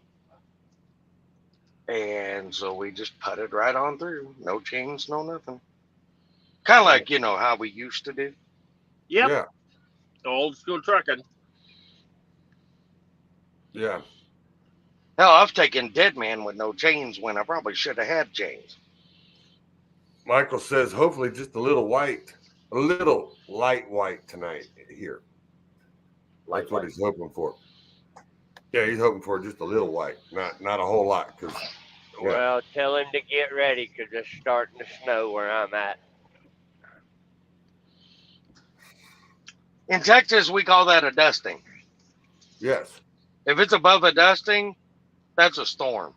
And so we just putted right on through. No chains, no nothing. Kind of like, how we used to do. Yep. Yeah. Old school trucking. Yeah. Hell, I've taken dead man with no chains when I probably should have had chains. Michael says, hopefully just a little light white tonight here. That's what he's hoping for. Yeah, he's hoping for just a little white, not a whole lot. Well, tell him to get ready because it's starting to snow where I'm at. In Texas, we call that a dusting. Yes. If it's above a dusting, that's a storm.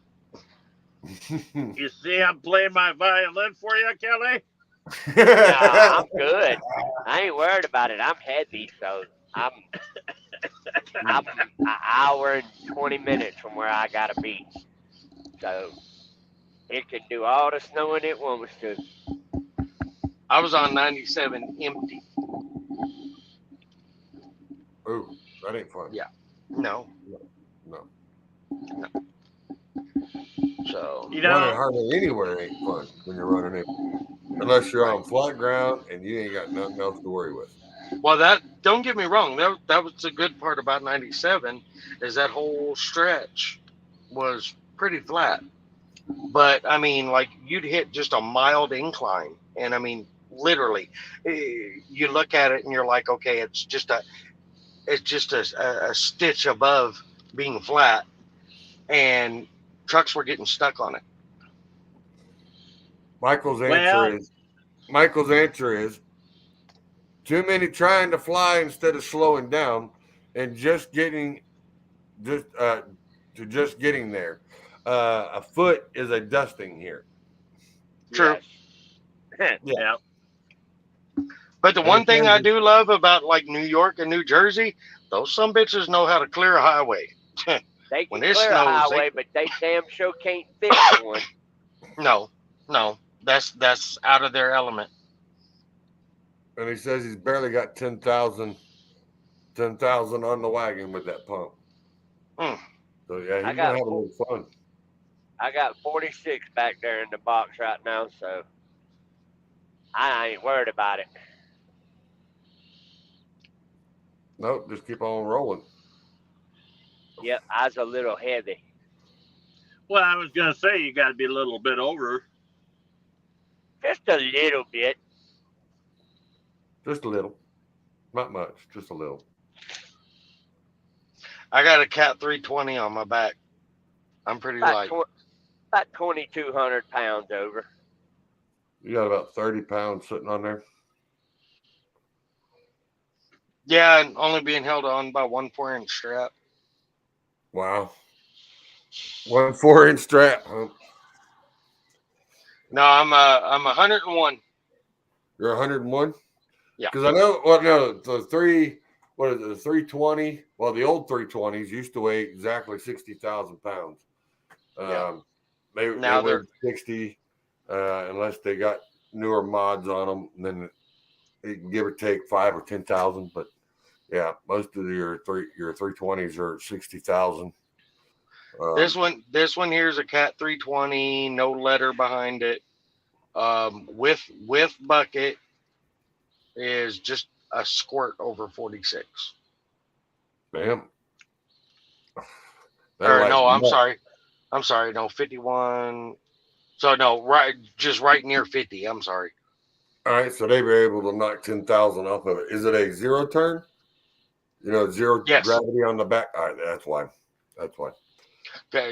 You see, I'm playing my violin for you, Kelly. Nah, I'm good. I ain't worried about it. I'm heavy, so I'm an hour and 20 minutes from where I gotta be. So it can do all the snowing it wants to. I was on 97 empty. Ooh, that ain't fun. Yeah. No. So running hardly anywhere ain't fun when you're running it, unless you're on flat ground and you ain't got nothing else to worry with. Well, don't get me wrong. That was the good part about 97 is that whole stretch was pretty flat. But I mean, like you'd hit just a mild incline, and I mean, literally, you look at it and you're like, okay, it's just a stitch above being flat, and trucks were getting stuck on it. Michael's answer is too many trying to fly instead of slowing down and just getting there. A foot is a dusting here. True. Yes. Yeah. But the one thing I do love about like New York and New Jersey, those some bitches know how to clear a highway. They can When it clear snows, a highway, but they damn sure can't fix one. No, that's out of their element. And he says he's barely got 10,000 on the wagon with that pump. So yeah, he's gonna have a little fun. I got 46 back there in the box right now, so I ain't worried about it. Nope, just keep on rolling. Yep, I was a little heavy. Well, I was going to say you got to be a little bit over. Just a little bit. Just a little. Not much, just a little. I got a Cat 320 on my back. I'm pretty light. About 2,200 pounds over. You got about 30 pounds sitting on there. Yeah, and only being held on by 1 4-inch strap. Wow. 1 4-inch strap, huh? No, I'm 101. You're 101? Yeah. Because I know, well, no, the what is it, the 320? Well, the old 320s used to weigh exactly 60,000 pounds. They weigh 60, unless they got newer mods on them. And then it can give or take 5 or 10,000. But yeah, most of your 320s are 60,000. This one here is a Cat 320, no letter behind it. With bucket is just a squirt over 46. Bam. Or no, I'm sorry. No, 51. So no, just right near 50. I'm sorry. All right, so they were able to knock 10,000 off of it. Is it a zero turn? Zero gravity on the back. All right, that's why.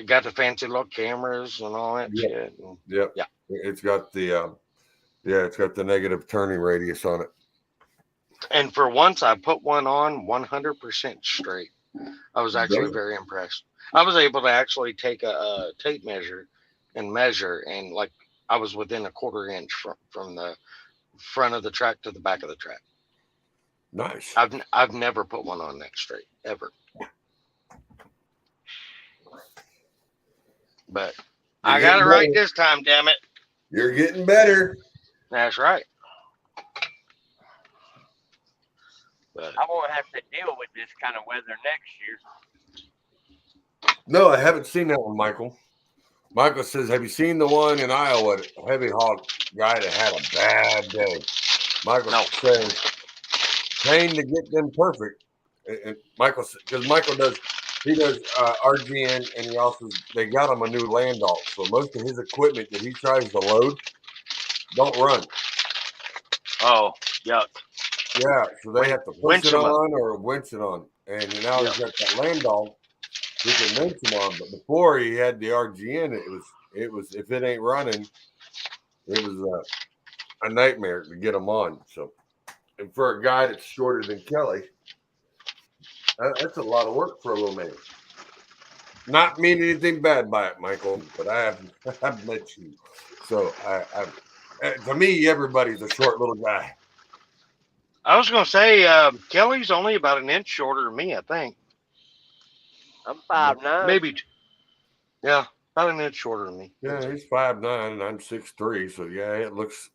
Got the fancy little cameras and all that shit. Yep. Yeah. It's got the it's got the negative turning radius on it. And for once, I put one on 100% straight. I was actually very impressed. I was able to actually take a tape measure and measure, and like I was within a quarter inch from the front of the track to the back of the track. Nice. I've never put one on that straight ever. But I got it right this time, damn it. You're getting better. That's right. But I won't have to deal with this kind of weather next year. No, I haven't seen that one, Michael. Michael says, have you seen the one in Iowa, heavy hog guy that had a bad day? Michael says, pain to get them perfect. And Michael, because Michael does RGN, and they got him a new Landau. So most of his equipment that he tries to load don't run. Oh, yuck. Yeah, so they have to push it on or winch it on. And now he's got that Landau. He can winch him on, but before he had the RGN, it was if it ain't running, it was a nightmare to get him on. So, and for a guy that's shorter than Kelly, that's a lot of work for a little man. Not mean anything bad by it, Michael, but I've met you. So to me, everybody's a short little guy. I was going to say, Kelly's only about an inch shorter than me, I think. I'm 5'9". Maybe. Yeah, about an inch shorter than me. Yeah, he's 5'9", and I'm 6'3", so yeah, it looks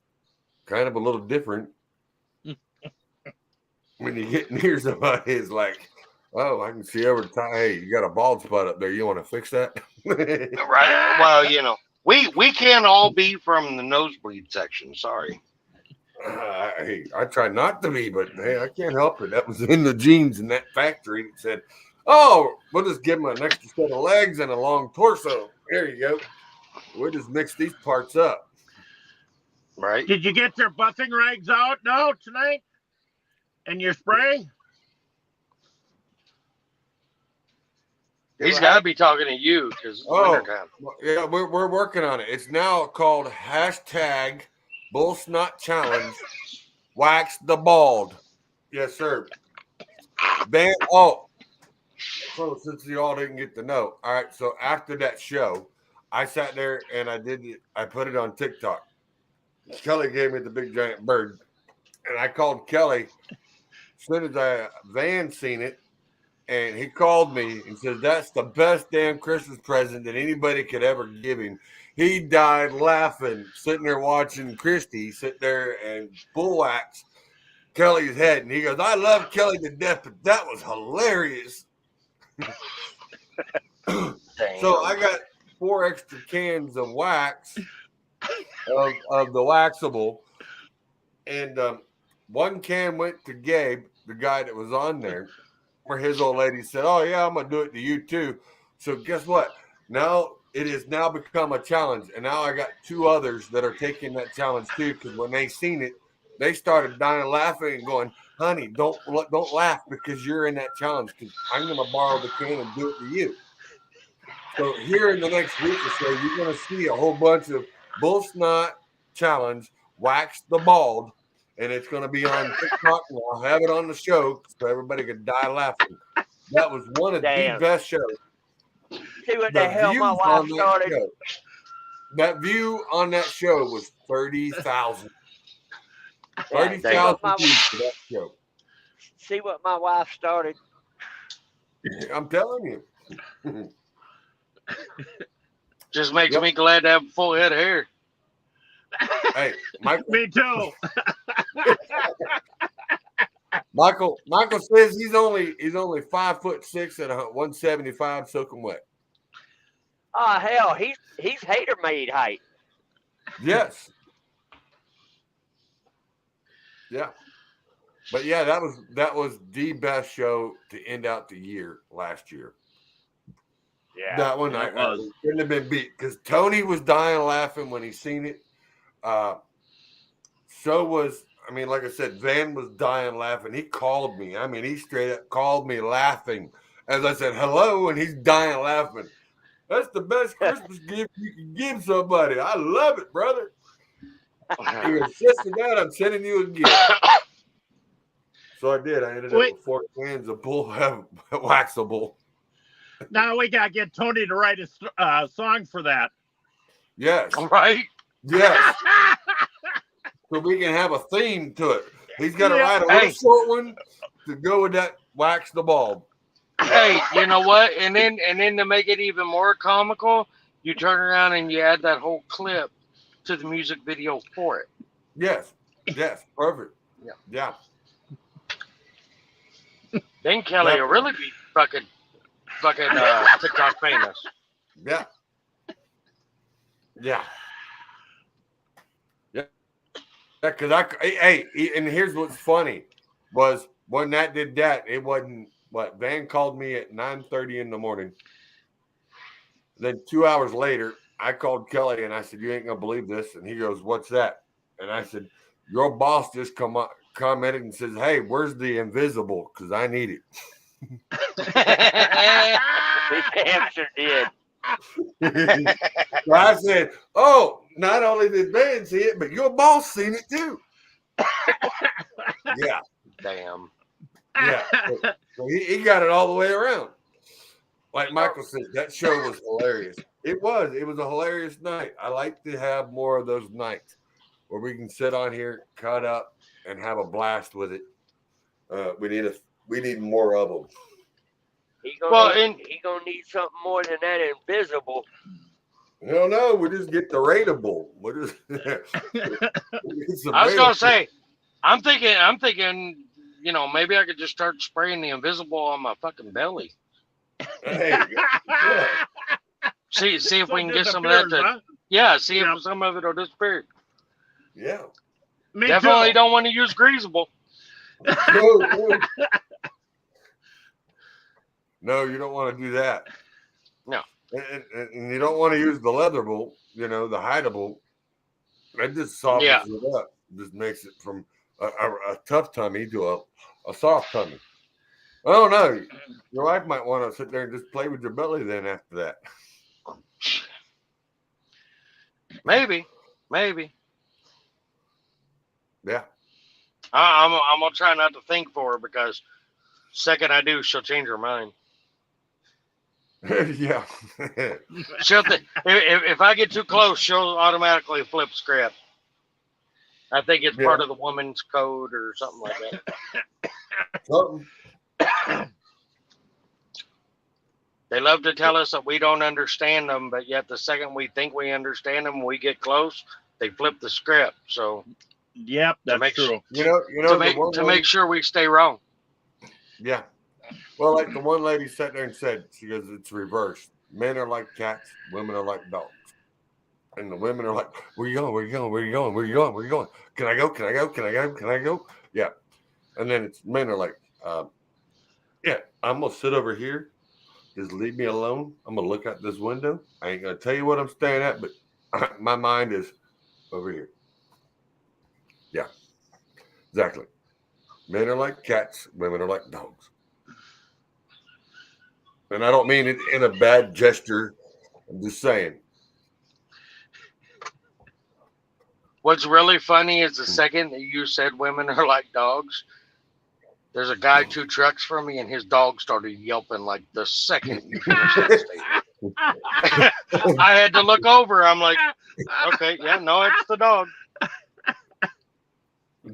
kind of a little different. When you get near somebody, it's like, oh, I can see over the top. Hey, you got a bald spot up there. You want to fix that? Right. Well, we can't all be from the nosebleed section. Sorry. Hey, I try not to be, but hey, I can't help it. That was in the genes in that factory. It said, oh, we'll just give him an extra set of legs and a long torso. There you go. We'll just mix these parts up. Right. Did you get their buffing rags out? No, tonight? And your spray? He's got to be talking to you because it's wintertime. Yeah, we're working on it. It's now called #Bull Snot Challenge. Wax the bald. Yes, sir. So since you all didn't get to know, all right. So after that show, I sat there and I put it on TikTok. Kelly gave me the big giant bird, and I called Kelly as soon as Van seen it, and he called me and said, that's the best damn Christmas present that anybody could ever give him. He died laughing, sitting there watching Christy sit there and bull wax Kelly's head. And he goes, I love Kelly to death, but that was hilarious. So I got 4 extra cans of wax of the waxable. And one can went to Gabe, the guy that was on there, where his old lady said, oh, yeah, I'm going to do it to you too. So guess what? Now it has now become a challenge. And now I got 2 others that are taking that challenge too, because when they seen it, they started dying laughing and going, honey, don't laugh because you're in that challenge, because I'm going to borrow the can and do it to you. So here in the next week or so, you're going to see a whole bunch of Bull Snot Challenge, Wax the Bald, and it's going to be on TikTok, and I'll have it on the show so everybody could die laughing. That was one of the best shows. See what the hell my wife started? That view on that show was 30,000. 30,000 views for that show. see what my wife started? I'm telling you. Just makes me glad to have a full head of hair. Hey, Michael. Me too. Michael says he's only 5'6" at 175 soaking wet. Oh hell, he's hater made height. Yes. Yeah. But yeah, that was the best show to end out the year last year. Yeah. That one I couldn't have been beat because Tony was dying laughing when he seen it. So was, I mean, like I said, Van was dying laughing. He called me. I mean, he straight up called me laughing as I said hello, and he's dying laughing. That's the best Christmas gift you can give somebody. I love it, brother. He goes, sister, Dad, I'm sending you a gift. So I did. I ended up with 4 cans of bull waxable. Now we gotta get Tony to write a song for that. Yes. All right. Yes. So we can have a theme to it. He's got to write a little short one to go with that wax the bulb. Hey, you know what? And then to make it even more comical, you turn around and you add that whole clip to the music video for it. Yes. Yes. Perfect. Yeah. Yeah. Then Kelly will really be fucking TikTok famous. Yeah. Yeah. Yeah. Because and here's what's funny was when that did that, it wasn't what Van called me at 9:30 in the morning. Then 2 hours later, I called Kelly and I said, "You ain't gonna believe this." And he goes, "What's that?" And I said, "Your boss just commented and says, 'Hey, where's the invisible? Because I need it.'" He damn sure did. So I said, "Oh, not only did Van see it, but your boss seen it too." Yeah. Damn. Yeah. So he got it all the way around. Like Michael said, that show was hilarious. It was a hilarious night. I like to have more of those nights where we can sit on here, cut up, and have a blast with it. We need more of them. He gonna need something more than that invisible. No, we just get the rateable. I was gonna say, I'm thinking, you know, maybe I could just start spraying the invisible on my fucking belly. Hey, yeah. See if we can get some of that. See if some of it will disappear. Yeah. Definitely don't want to use greasable. No, you don't want to do that. No. And you don't want to use the leatherable, you know, the hideable. That just softens it up. Just makes it from a tough tummy to a soft tummy. I don't know. Your wife might want to sit there and just play with your belly then after that. Maybe. Yeah. I'm gonna try not to think for her because second I do, she'll change her mind. Yeah. If I get too close, she'll automatically flip script. I think it's part of the woman's code or something like that. They love to tell us that we don't understand them, but yet the second we think we understand them, we get close, they flip the script. So, yep, that's true. To make sure we stay wrong. Yeah. Well, like the one lady sat there and said, she goes, it's reversed. Men are like cats, women are like dogs. And the women are like, where you going? Where you going? Where you going? Where you going? Where you going? Can I go? Can I go? Can I go? Can I go? Yeah. And then men are like, yeah, I'm going to sit over here. Just leave me alone. I'm going to look out this window. I ain't going to tell you what I'm staring at, but my mind is over here. Yeah, exactly. Men are like cats. Women are like dogs. And I don't mean it in a bad gesture. I'm just saying. What's really funny is the second that you said women are like dogs, there's a guy 2 trucks from me and his dog started yelping like the second you finished that statement. I had to look over. I'm like, okay, yeah, no, it's the dog.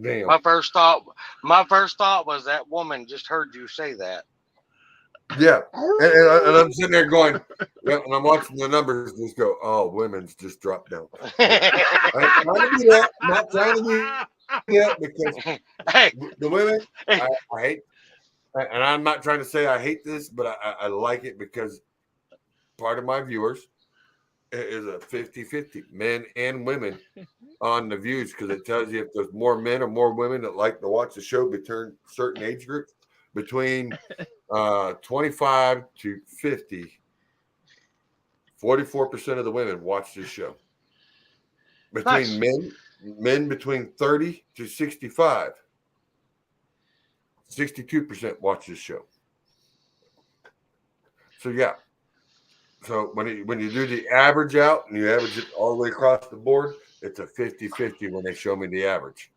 Damn. My first thought was that woman just heard you say that. Yeah, and I'm sitting there going, yeah, and I'm watching the numbers just go, oh, women's just dropped down. I'm trying to do that. I'm not trying to do that because the women, I hate, and I'm not trying to say I hate this, but I like it because part of my viewers is a 50-50, men and women on the views, because it tells you if there's more men or more women that like to watch the show between certain age groups between 25 to 50, 44% of the women watch this show. Between men between 30 to 65, 62% watch this show. So yeah. So when you do the average out and you average it all the way across the board, it's a 50-50 when they show me the average.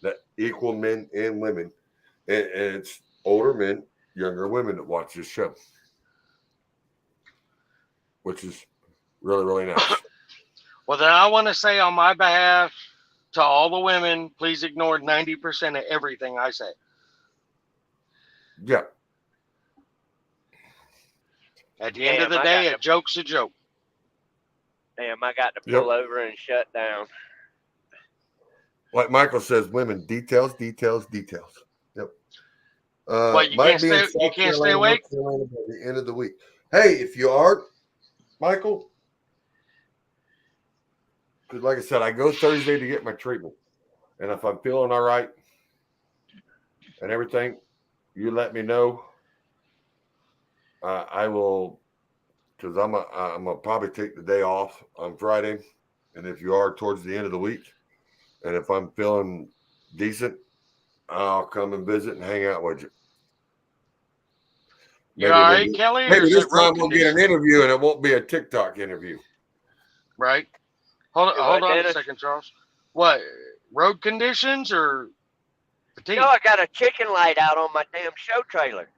That equal men and women. And it's older men, younger women that watch this show. Which is really, really nice. Well, then I want to say on my behalf to all the women, please ignore 90% of everything I say. Yeah. At the end of the day, a joke's a joke. Damn, I got to pull over and shut down. Like Michael says, women, details. Yep. Well, you can't stay awake? By the end of the week. Hey, if you are, Michael, because like I said, I go Thursday to get my treatment. And if I'm feeling all right and everything, you let me know. I will, because I'm gonna probably take the day off on Friday. And if you are towards the end of the week, and if I'm feeling decent, I'll come and visit and hang out with you. You all right, Kelly? Maybe this time we'll get an interview and it won't be a TikTok interview. Right. Hold on a second, Charles. What? Road conditions or fatigue? No, I got a chicken light out on my damn show trailer.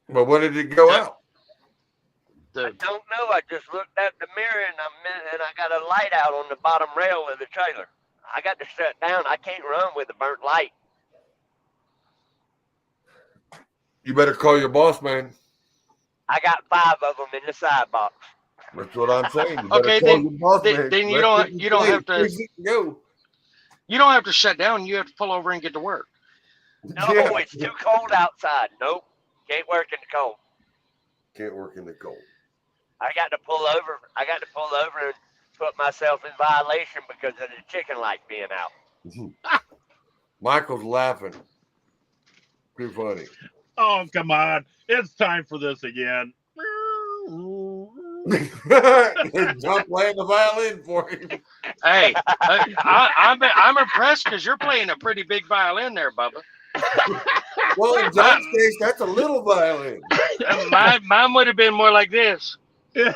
But when did it go out? I don't know. I just looked at the mirror and I got a light out on the bottom rail of the trailer. I got to shut down. I can't run with a burnt light. You better call your boss, man. I got 5 of them in the side box. That's what I'm saying. You Okay, call your boss, man. then you don't have to go. You don't have to shut down. You have to pull over and get to work. No, it's too cold outside. Nope. Can't work in the cold. Can't work in the cold. I got to pull over and put myself in violation because of the chicken light being out. Michael's laughing. Too funny. Oh, come on. It's time for this again. John playing the violin for him. Hey, I'm impressed because you're playing a pretty big violin there, Bubba. Well, in John's case, that's a little violin. Mine would have been more like this. Yeah.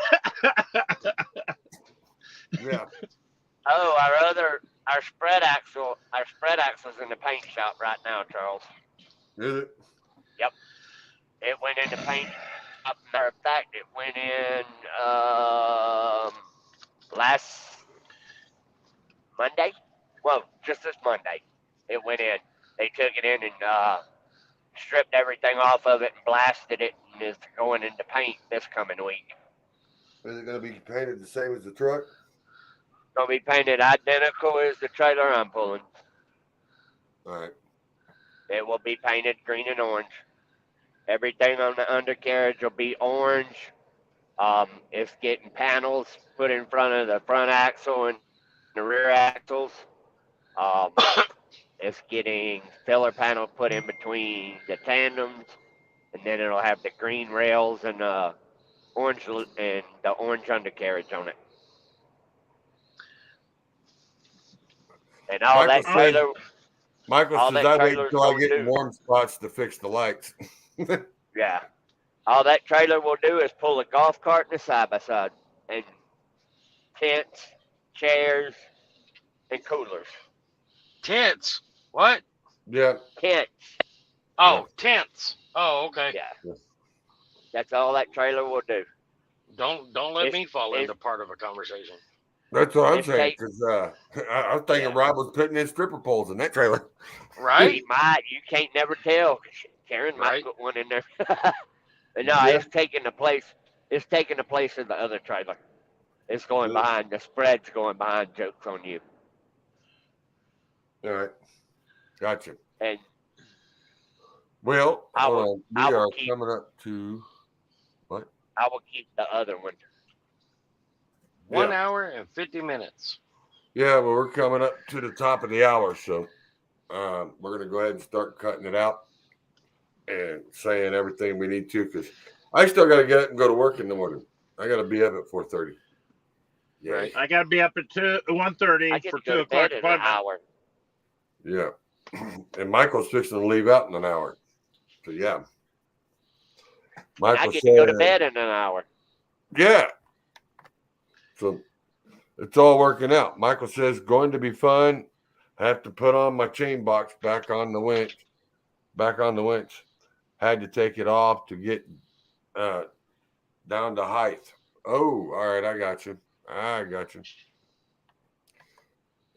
Oh, our spread axle's in the paint shop right now, Charles. Is it? Yep. It went in the paint shop. Matter of fact, it went in last Monday. Well, just this Monday, it went in. They took it in and stripped everything off of it and blasted it, and it's going into paint this coming week. Is it going to be painted the same as the truck? It's going to be painted identical as the trailer I'm pulling. All right. It will be painted green and orange. Everything on the undercarriage will be orange. It's getting panels put in front of the front axle and the rear axles. It's getting filler panel put in between the tandems, and then it'll have the green rails and the orange undercarriage on it. And all that trailer. Michael says I wait until I get in warm spots to fix the lights. Yeah. All that trailer will do is pull a golf cart and a side-by-side, and tents, chairs, and coolers. Tents? What? Yeah. Tents. Oh, tents. Oh, okay. Yeah. That's all that trailer will do. Don't let me fall into part of a conversation. That's what I'm saying, because I was thinking Rob was putting in stripper poles in that trailer. Right? He might. You can't never tell. Karen might put one in there. But no, it's taking the place. It's taking the place of the other trailer. It's going behind. The spread's going behind. Jokes on you. All right, gotcha. And well, hold on. We are coming up to what? I will keep the other one. 1 hour and 50 minutes. Yeah, well, we're coming up to the top of the hour, so we're going to go ahead and start cutting it out and saying everything we need to, because I still got to get up and go to work in the morning. I got to be up at 4:30. Yeah, right. I got to be up at 1:30 for 2 o'clock appointment. Yeah, and Michael's fixing to leave out in an hour. So yeah, Michael I get to go to bed in an hour. Yeah. So it's all working out. Michael says, going to be fun. I have to put on my chain box back on the winch. Had to take it off to get down to height. Oh, all right. I got you. Yeah,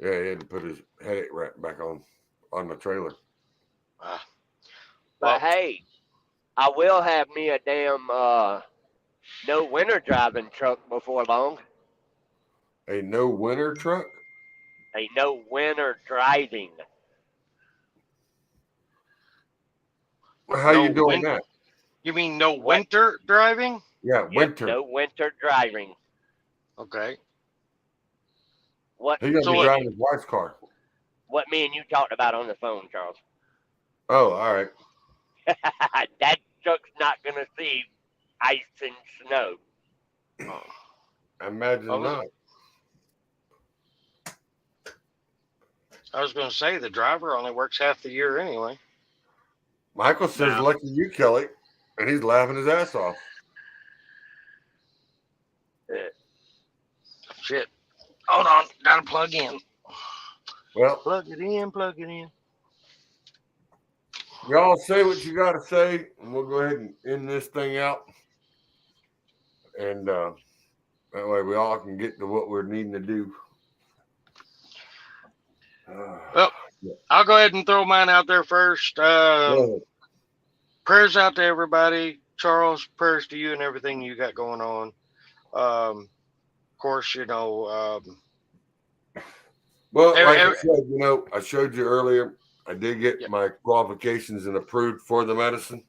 he had to put his headache wrap back on the trailer. But hey, I will have me a damn no winter driving truck before long. A no winter truck? A no winter driving. How you doing that? You mean no winter driving? Yeah, winter. No winter driving. Okay. What? He's gonna be driving his wife's car. What me and you talked about on the phone, Charles. Oh, all right. That truck's not gonna see ice and snow. I imagine not. I was going to say the driver only works half the year anyway. Michael says, lucky you, Kelly. And he's laughing his ass off. Shit. Hold on. Got to plug in. Well, plug it in. Y'all say what you got to say, and we'll go ahead and end this thing out. And that way we all can get to what we're needing to do. Well, I'll go ahead and throw mine out there first. Prayers out to everybody. Charles, prayers to you and everything you got going on. Of course, you know. Well, like I said, I showed you earlier, I did get my qualifications and approved for the medicine.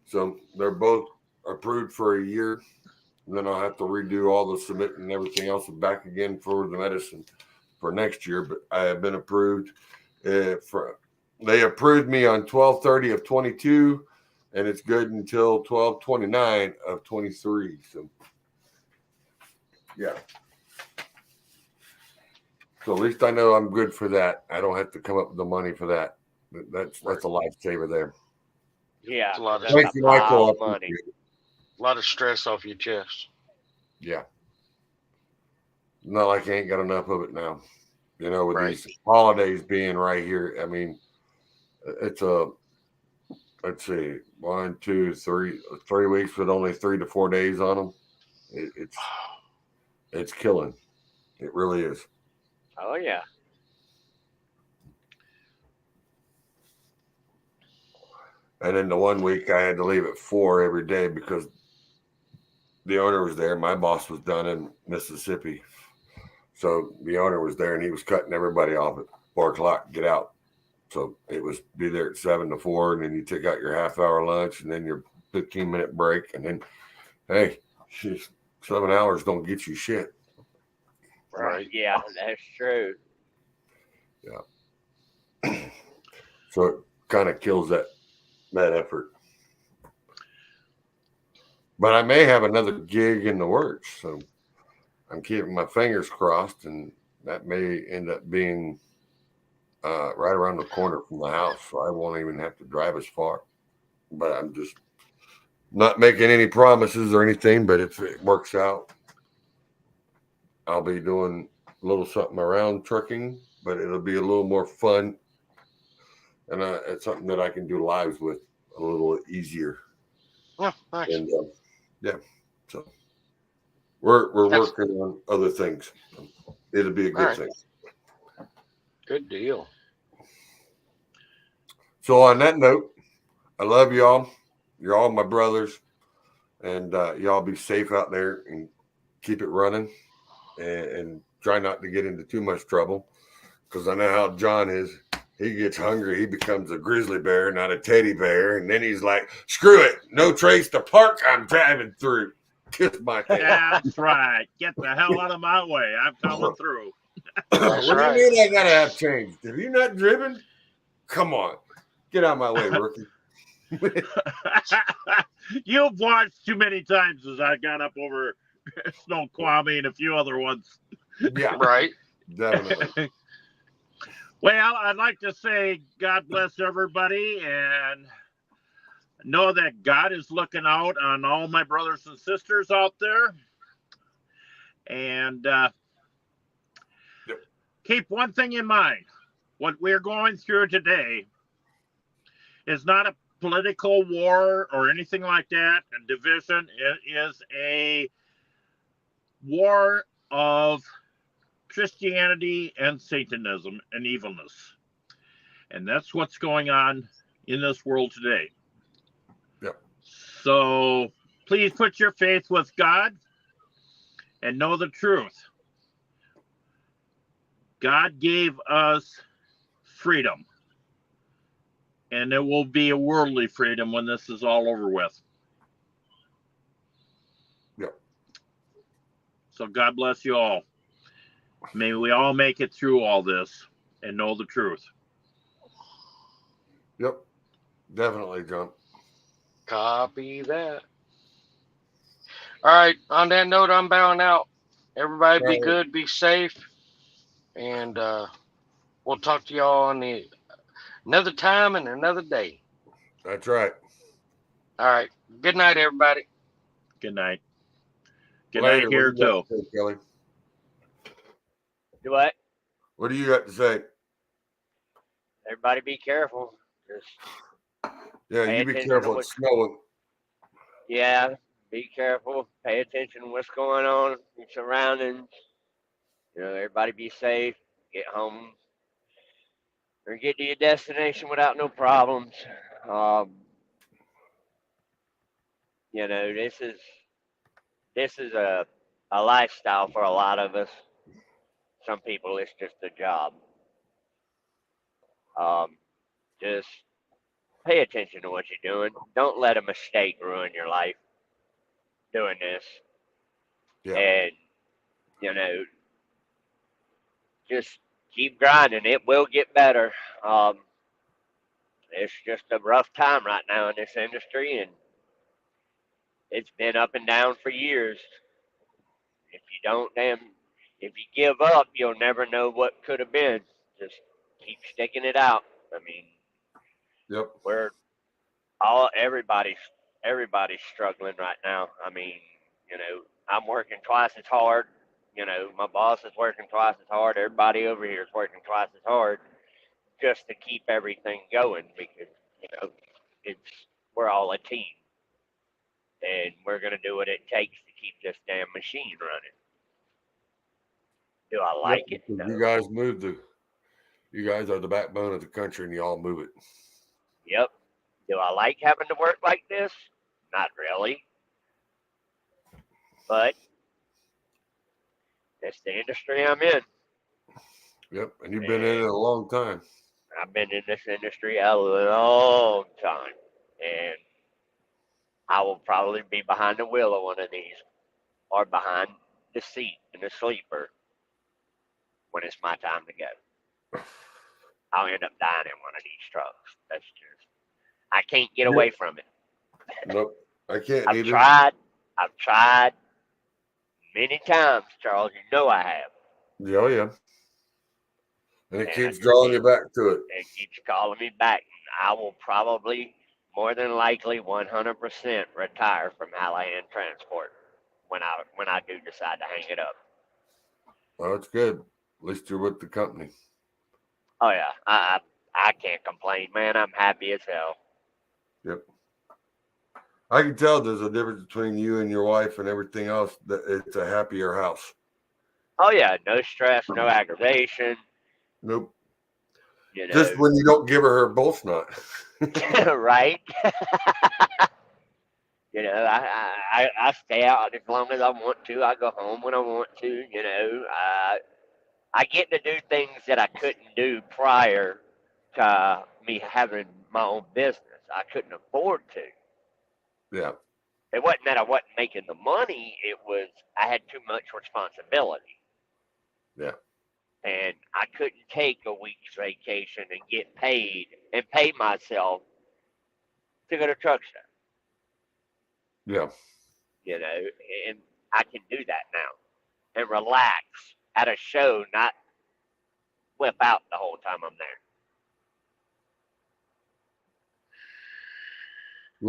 So they're both approved for a year. And then I'll have to redo all the submitting and everything else back again for the medicine for next year. But I have been approved. They approved me on 12/30 of 22, and it's good until 12/29 of 23. So, yeah. So at least I know I'm good for that. I don't have to come up with the money for that. That's a lifesaver there. Yeah, it's a lot of thank you, Michael. Money. A lot of stress off your chest. Yeah. Not like I ain't got enough of it now. With these holidays being right here. I mean, it's let's see, 1, 2, 3 weeks with only 3 to 4 days on them. It's killing. It really is. Oh, yeah. And then the 1 week I had to leave at 4 every day because the owner was there. My boss was down in Mississippi. So the owner was there and he was cutting everybody off at 4 o'clock, get out. So it was be there at 7 to 4, and then you take out your half-hour lunch and then your 15-minute break. And then, hey, 7 hours don't get you shit. Right. Yeah, that's true. Yeah. So it kind of kills that effort. But I may have another gig in the works, so I'm keeping my fingers crossed, and that may end up being right around the corner from the house, so I won't even have to drive as far. But I'm just not making any promises or anything, but if it works out, I'll be doing a little something around trucking, but it'll be a little more fun, and it's something that I can do lives with a little easier. Yeah, nice. And, yeah, so we're working on other things. It'll be a good thing. Good deal. So on that note, I love y'all. You're all my brothers, and y'all be safe out there and keep it running, and try not to get into too much trouble, because I know how John is. He gets hungry, he becomes a grizzly bear, not a teddy bear, and then he's like, "Screw it, no trace to park. I'm driving through." Kiss my tail. That's right. Get the hell out of my way. I'm coming through. What do you mean I gotta have change? Have you not driven? Come on, get out of my way, rookie. You've watched too many times as I got up over Snoqualmie and a few other ones. Yeah, right. Definitely. Well, I'd like to say God bless everybody, and know that God is looking out on all my brothers and sisters out there. And keep one thing in mind. What we're going through today is not a political war or anything like that, a division. It is a war of Christianity and Satanism and evilness. And that's what's going on in this world today. Yep. So please put your faith with God and know the truth. God gave us freedom. And it will be a worldly freedom when this is all over with. Yep. So God bless you all. May we all make it through all this and know the truth. Yep. Definitely, John. Copy that. All right. On that note, I'm bowing out. Everybody be good, be safe, and we'll talk to y'all on another time and another day. That's right. All right. Good night, everybody. Good night. Good Later. night here, too. Say, Kelly? Do what? What do you got to say? Everybody be careful. Just Yeah, you be careful. It's snowing. Yeah, be careful. Pay attention to what's going on in your surroundings. You know, everybody be safe. Get home or get to your destination without no problems. You know, this is a lifestyle for a lot of us. Some people, it's just a job. Just pay attention to what you're doing. Don't let a mistake ruin your life doing this. Yeah. And, you know, just keep grinding. It will get better. It's just a rough time right now in this industry, and it's been up and down for years. If you give up, you'll never know what could have been. Just keep sticking it out. I mean, yep. Everybody's struggling right now. I mean, you know, I'm working twice as hard. You know, my boss is working twice as hard. Everybody over here is working twice as hard just to keep everything going because, you know, we're all a team. And we're going to do what it takes to keep this damn machine running. Do I like it? No. You guys are the backbone of the country, and you all move it. Yep. Do I like having to work like this? Not really. But it's the industry I'm in. Yep, and you've been in it a long time. I've been in this industry a long time, and I will probably be behind the wheel of one of these or behind the seat in the sleeper when it's my time to go. I'll end up dying in one of these trucks. That's just, I can't get away from it. Nope, I can't I've either. I've tried many times, Charles. You know I have. Oh, yeah. And it keeps drawing you back to it. It keeps calling me back. I will probably, more than likely, 100% retire from Hallahan Transport when I do decide to hang it up. Well, it's good. At least you're with the company. Oh yeah, I can't complain, man. I'm happy as hell. Yep. I can tell there's a difference between you and your wife and everything else. That it's a happier house. Oh yeah, no stress, no aggravation. Nope. You know, Just when you don't give her bull snot. right? You know, I stay out as long as I want to. I go home when I want to. You know, I get to do things that I couldn't do prior to me having my own business. I couldn't afford to. Yeah. It wasn't that I wasn't making the money. It was I had too much responsibility. Yeah. And I couldn't take a week's vacation and get paid and pay myself to go to truck show. Yeah. You know, and I can do that now and relax at a show, not whip out the whole time I'm there.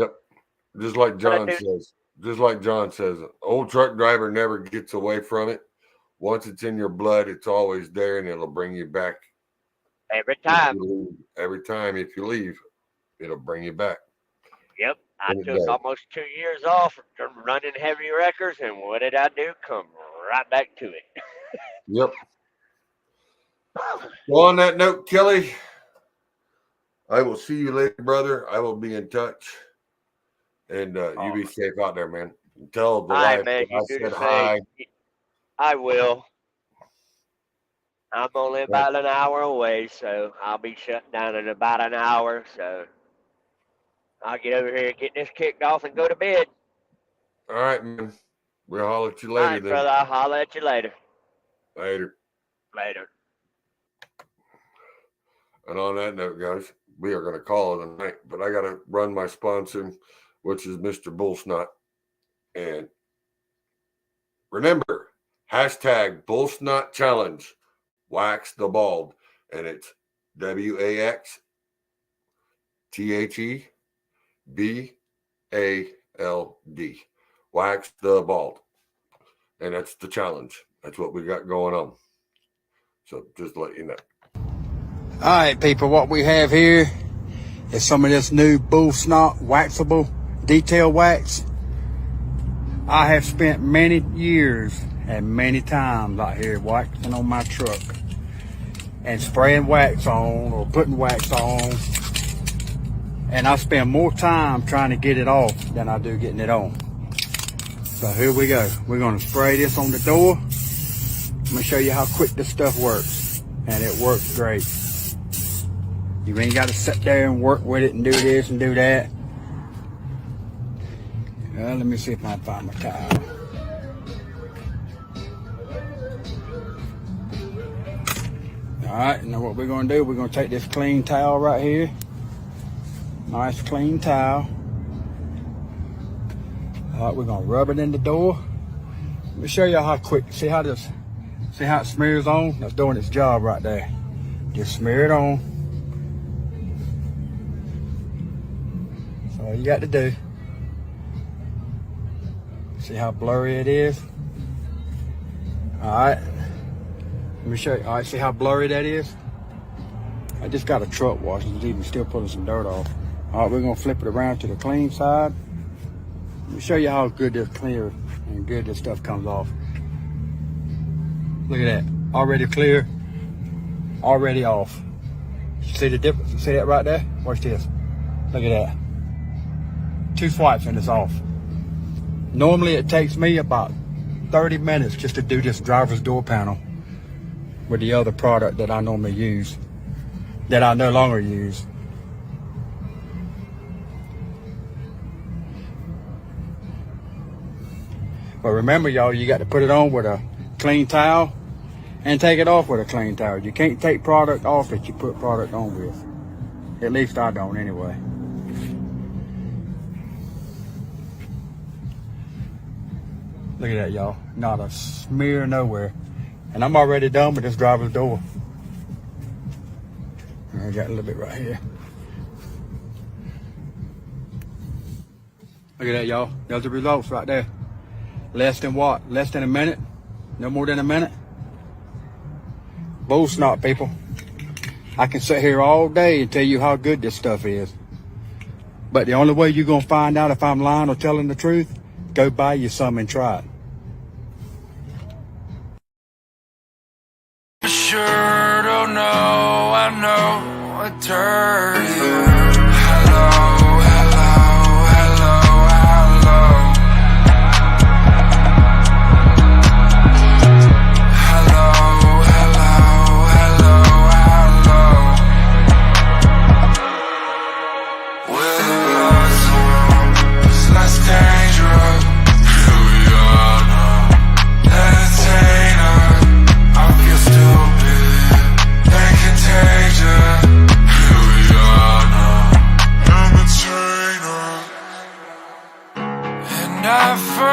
Yep. Just like John says. Just like John says, old truck driver never gets away from it. Once it's in your blood, it's always there, and it'll bring you back. Every time. Every time, if you leave, it'll bring you back. Yep. I took almost 2 years off from running heavy wreckers, and what did I do? Come right back to it. Yep. Well, on that note, Kelly, I will see you later, brother. I will be in touch. And you be safe out there, man. Tell the wife man, that I said hi. I will. I'm only about an hour away, so I'll be shut down in about an hour. So I'll get over here and get this kicked off and go to bed. All right, man. We'll holler at you later. All right, then. brother. I'll holler at you later. Later. Later. And on that note, guys, we are going to call it a night. But I got to run my sponsor, which is Mr. Bullsnot. And remember, hashtag Bullsnot Challenge. Wax the bald. And it's WAXTHEBALD. Wax the bald. And that's the challenge. That's what we got going on. So just to let you know. All right, people, what we have here is some of this new Bullsnot waxable detail wax. I have spent many years and many times out here waxing on my truck and spraying wax on or putting wax on. And I spend more time trying to get it off than I do getting it on. So here we go. We're going to spray this on the door. Let me show you how quick this stuff works. And it works great. You ain't got to sit there and work with it and do this and do that. Well, let me see if I can find my towel. All right, now what we're going to do, we're going to take this clean towel right here. Nice clean towel. All right, we're going to rub it in the door. Let me show you how quick. See how it smears on? That's doing its job right there. Just smear it on. That's all you got to do. See how blurry it is? All right. Let me show you. All right, see how blurry that is? I just got a truck wash. It's even still pulling some dirt off. All right, we're going to flip it around to the clean side. Let me show you how good this clear and good this stuff comes off. Look at that. Already clear, already off. See the difference? See that right there? Watch this. Look at that. 2 swipes and it's off. Normally it takes me about 30 minutes just to do this driver's door panel with the other product that I normally use, that I no longer use. But remember, y'all, you got to put it on with a clean towel and take it off with a clean towel. You can't take product off that you put product on with. At least I don't anyway. Look at that, y'all. Not a smear nowhere. And I'm already done with this driver's door. I got a little bit right here. Look at that, y'all. There's the results right there. Less than what? Less than a minute? No more than a minute? Bullsnot, people. I can sit here all day and tell you how good this stuff is. But the only way you're going to find out if I'm lying or telling the truth, go buy you some and try it. Sure don't know, I know a turd.